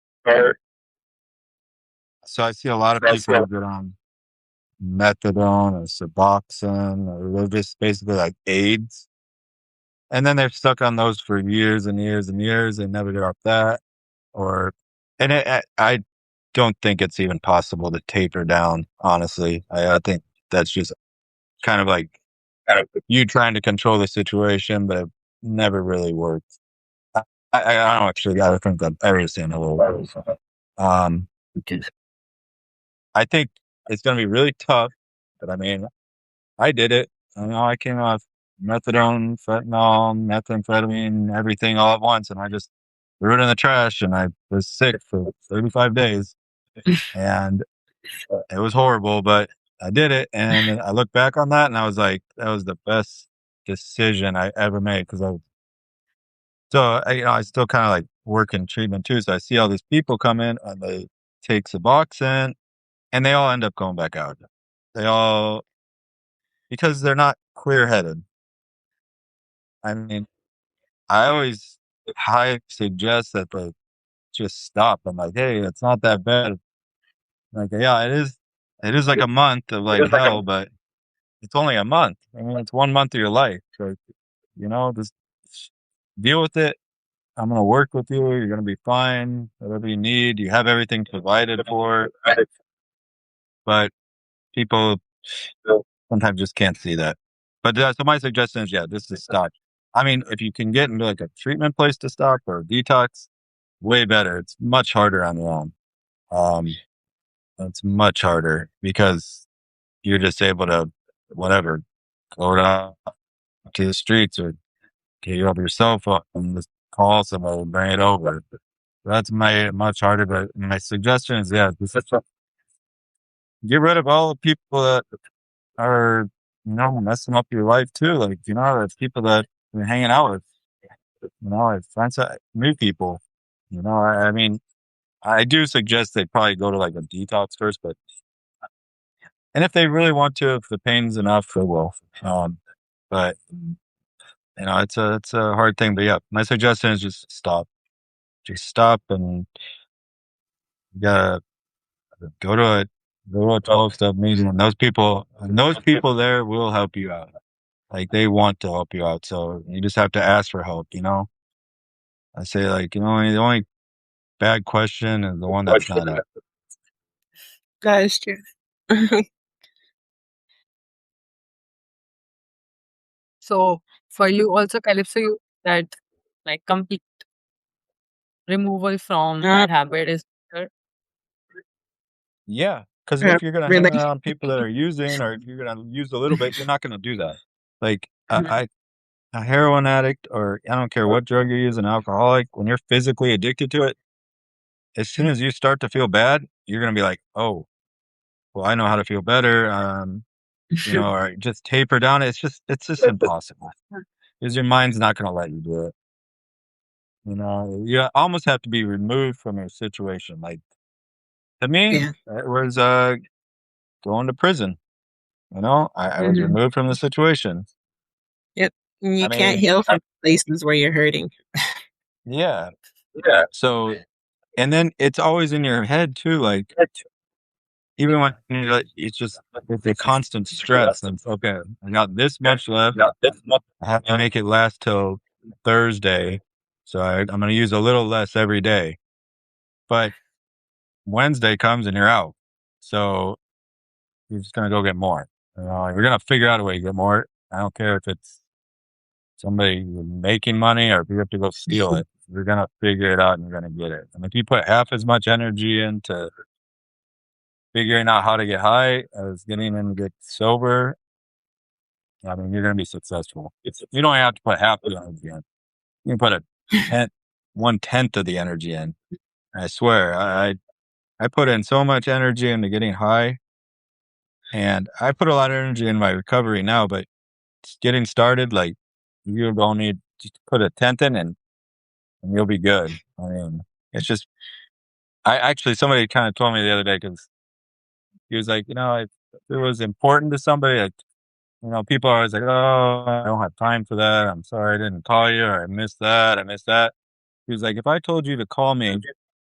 so I see a lot of people who get on methadone or Suboxone or they're just basically like AIDS. And then they're stuck on those for years and years and years and never get off that. Or, and I don't think it's even possible to taper down, honestly. I think that's just kind of like you trying to control the situation, but it never really works. I, I don't actually, I don't think I've ever seen a little. Um, I think it's going to be really tough, but I mean, I did it. I know I came off methadone, fentanyl, methamphetamine, everything all at once, and I just threw it in the trash. And I was sick for 35 days, and it was horrible, but I did it. And I look back on that, and I was like, that was the best decision I ever made because I still kind of like work in treatment too. So I see all these people come in and they take Suboxone, and they all end up going back out. They all because they're not clear headed. I mean, I always high suggest that they just stop. I'm like, hey, it's not that bad. Like, yeah, it is. It is like a month of like hell, but it's only a month. I mean, it's 1 month of your life. So, just deal with it. I'm gonna work with you. You're gonna be fine. Whatever you need, you have everything provided for. But people sometimes just can't see that. But so my suggestion is, yeah, just to stop. I mean, if you can get into like a treatment place to stop or a detox, way better. It's much harder on your own. Um, it's much harder because you're just able to, whatever, go out to the streets or get you up your cell phone and just call somebody and bring it over. That's much harder. But my suggestion is, yeah, get rid of all the people that are, messing up your life too. Like, there's people that you're hanging out with, like friends, new people. I mean, I do suggest they probably go to like a detox first, and if they really want to, if the pain's enough, they will. But it's a hard thing. But yeah, my suggestion is just stop, and you gotta go to a go to a 12-step meeting. And those people there will help you out. Like they want to help you out, so you just have to ask for help. I say like the only bad question is the one that's not it. That is true. So for you also, Calypso, you that like complete removal from Mm, bad habit is better. Yeah, because if you're gonna hang really? around people that are using, or if you're gonna use a little bit, you're not gonna do that. Like a heroin addict, or I don't care what drug you're using, alcoholic, when you're physically addicted to it, as soon as you start to feel bad, you're gonna be like, oh, well, I know how to feel better. Or just taper down. It's just impossible because your mind's not gonna let you do it. You almost have to be removed from your situation. Like to me, Yeah. it was going to prison. I was Mhm. removed from the situation. Yep. And I you can't mean, heal from places where you're hurting. yeah. Yeah. So, and then it's always in your head too. Like even when you're like, it's a constant stress. And it's, okay, I got this much left. I have to make it last till Thursday. So I'm going to use a little less every day. But Wednesday comes and you're out. So you're just going to go get more. You're going to figure out a way to get more. I don't care if it's somebody making money or if you have to go steal it. You're going to figure it out and you're going to get it. And if you put half as much energy into figuring out how to get high as getting in to get sober, I mean, you're going to be successful. You don't have to put half the energy in. You can put tenth, 1/10 of the energy in. I swear, I put in so much energy into getting high, and I put a lot of energy in my recovery now. But just getting started, like you don't need just put a tenth in, and you'll be good. I mean, it's just I actually somebody kind of told me the other day because he was like, if it was important to somebody, like people are always like, oh, I don't have time for that. I'm sorry I didn't call you, or I missed that. I missed that. He was like, if I told you to call me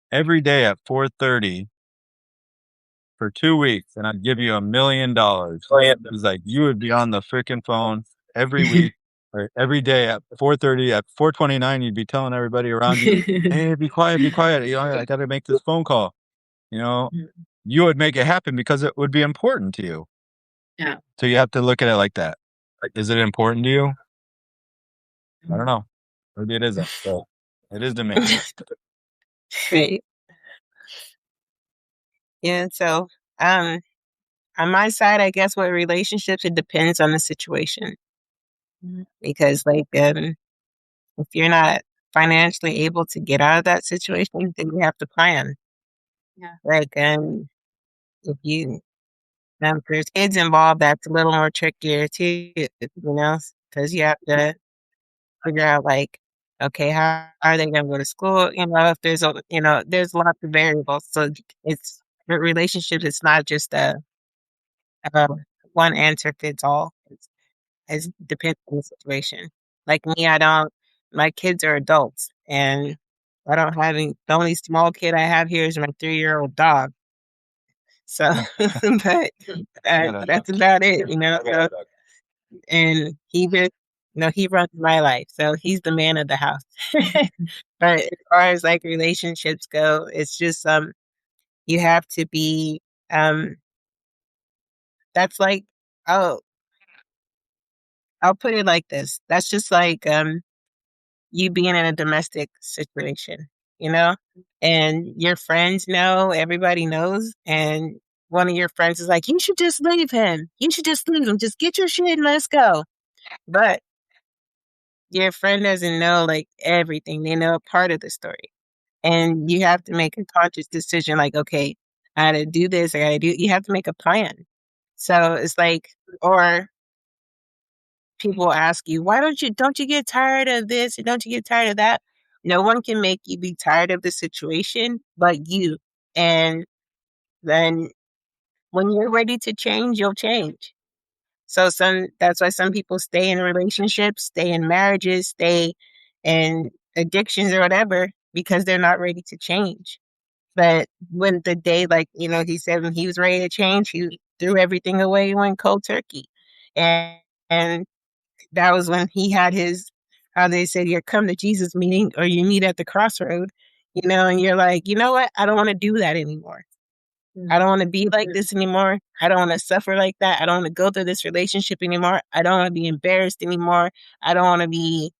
every day at 4:30 for 2 weeks and I'd give you $1 million, he's like, you would be on the freaking phone every week or every day at 4:30. At 4:29, you'd be telling everybody around you, hey, be quiet, be quiet. I got to make this phone call. You know, you would make it happen because it would be important to you. Yeah. So you have to look at it like that. Is it important to you? I don't know. Maybe it isn't. So it is to me. Right. Yeah. So, um, on my side, I guess with relationships, it depends on the situation because, like, if you're not financially able to get out of that situation, then you have to plan. Yeah. Like, if if there's kids involved, that's a little more trickier too, because you have to figure out like, okay, how are they going to go to school? If there's lots of variables. So it's with relationships, it's not just a one answer fits all. It depends on the situation. Like me, my kids are adults and I don't have any, the only small kid I have here is my 3-year-old dog. So, but that's about it. So, and he runs my life. So he's the man of the house. But as far as like relationships go, it's just, you have to be, um, that's like, oh, I'll put it like this. That's just like, you being in a domestic situation, you know, and your friends know, everybody knows, and one of your friends is like, you should just leave him. You should just leave him. Just get your shit and let's go. But your friend doesn't know like everything. They know a part of the story. And you have to make a conscious decision like, okay, I gotta do this, you have to make a plan. So it's like, or people ask you, why don't you get tired of this? Don't you get tired of that? No one can make you be tired of the situation but you. And then when you're ready to change, you'll change. So that's why some people stay in relationships, stay in marriages, stay in addictions or whatever, because they're not ready to change. But when the day, like, he said when he was ready to change, he threw everything away and went cold turkey. And that was when he had his, how they said, you come to Jesus meeting or you meet at the crossroad. and you're like, you know what? I don't want to do that anymore. I don't want to be like this anymore. I don't want to suffer like that. I don't want to go through this relationship anymore. I don't want to be embarrassed anymore. I don't want to be,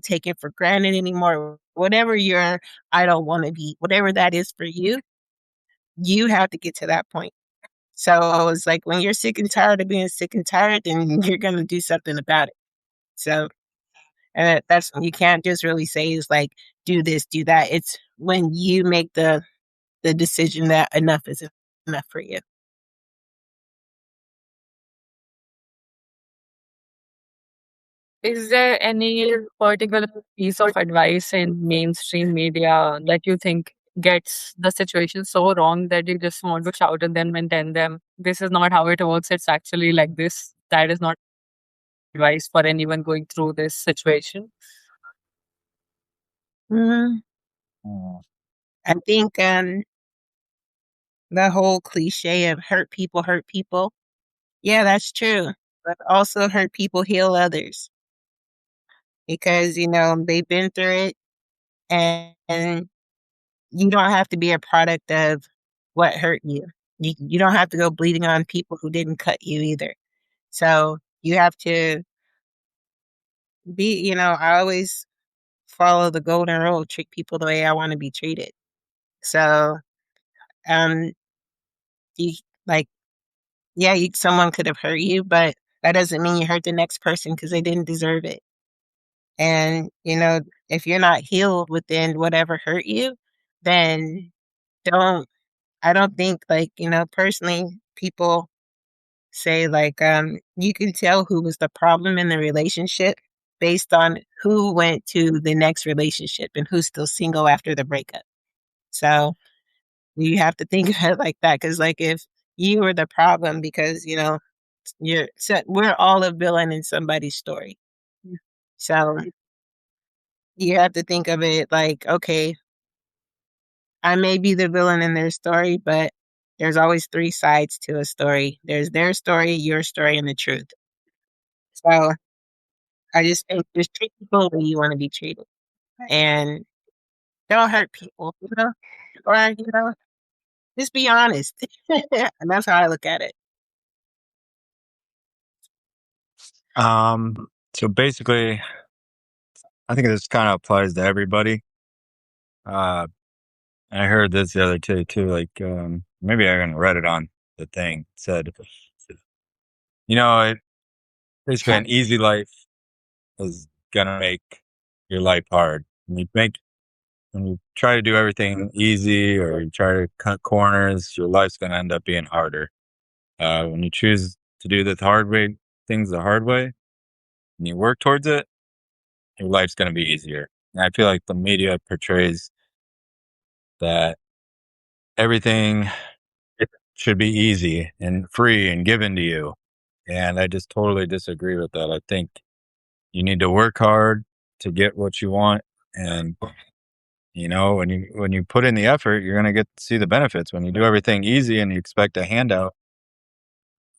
taken for granted anymore. Whatever your I don't want to be, whatever that is for you, you have to get to that point. So I was like, when you're sick and tired of being sick and tired, then you're going to do something about it. So, and that's, you can't just really say is like, do this, do that. It's when you make the decision that enough is enough for you. Is there any particular piece of advice in mainstream media that you think gets the situation so wrong that you just want to shout at them and tell them, this is not how it works, it's actually like this? That is not advice for anyone going through this situation. Mm, Mm. I think the whole cliche of hurt people hurt people. Yeah, that's true. But also hurt people heal others because, they've been through it and you don't have to be a product of what hurt you. You don't have to go bleeding on people who didn't cut you either. So you have to be, I always follow the golden rule, treat people the way I want to be treated. So, um, you like, yeah, someone could have hurt you, but that doesn't mean you hurt the next person because they didn't deserve it. And, if you're not healed within whatever hurt you, then don't, I don't think like, personally, people say like, you can tell who was the problem in the relationship based on who went to the next relationship and who's still single after the breakup. So you have to think of it like that. Cause like if you were the problem because, we're all a villain in somebody's story. So you have to think of it like, okay, I may be the villain in their story, but there's always three sides to a story. There's their story, your story, and the truth. So I just think just treat people the way you want to be treated. And don't hurt people, or, just be honest. And that's how I look at it. So basically, I think this kind of applies to everybody. Uh, I heard this the other day too. Like, maybe I even read it on the thing. It said, it basically an easy life is gonna make your life hard. When you try to do everything easy or you try to cut corners, your life's gonna end up being harder. When you choose to do things the hard way, and you work towards it, your life's gonna be easier. And I feel like the media portrays that everything should be easy and free and given to you. And I just totally disagree with that. I think you need to work hard to get what you want. And, when you put in the effort, you're going to get to see the benefits. When you do everything easy and you expect a handout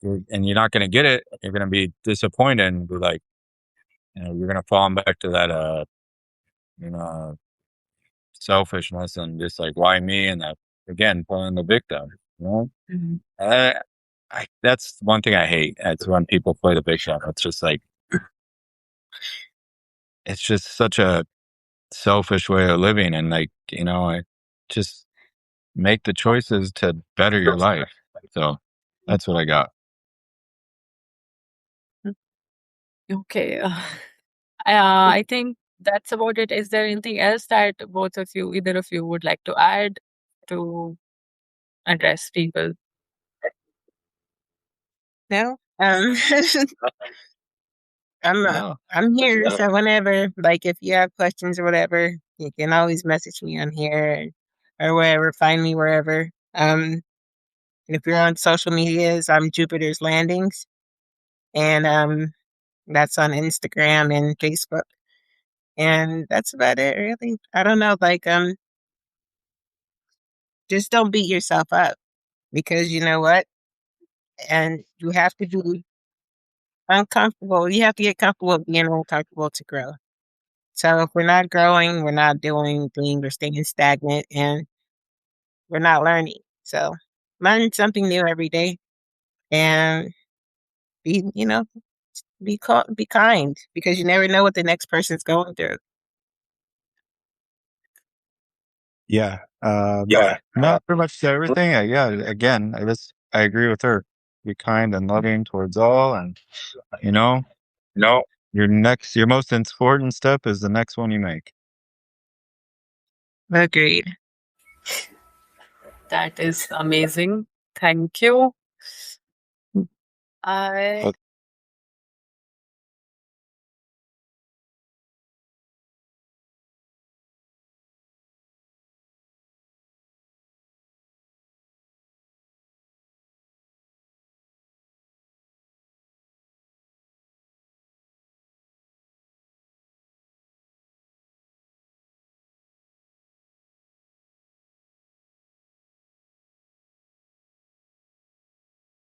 and you're not going to get it, you're going to be disappointed and be like, you're going to fall back to that, you know, selfishness and just like, why me? And that, again, playing the victim, you know? Mhm. That's one thing I hate. It's when people play the victim. It's just like, it's just such a selfish way of living. And like, I just make the choices to better your life. So that's what I got. Okay. I think that's about it. Is there anything else that both of you, either of you, would like to add to address people? No, No. I'm here. So whenever, like, if you have questions or whatever, you can always message me on here or wherever. Find me wherever. If you're on social medias, I'm Jupiter's Landings, and that's on Instagram and Facebook. And that's about it, really. I don't know, like, just don't beat yourself up because you know what? And you have to be uncomfortable. You have to get comfortable with being uncomfortable to grow. So if we're not growing, we're not doing anything, we're staying stagnant and we're not learning. So learn something new every day and be, be kind because you never know what the next person's going through. Yeah. Yeah. No, pretty much everything. Yeah. Again, I agree with her. Be kind and loving towards all, and you know, No. your most important step is the next one you make. Agreed. That is amazing. Thank you. I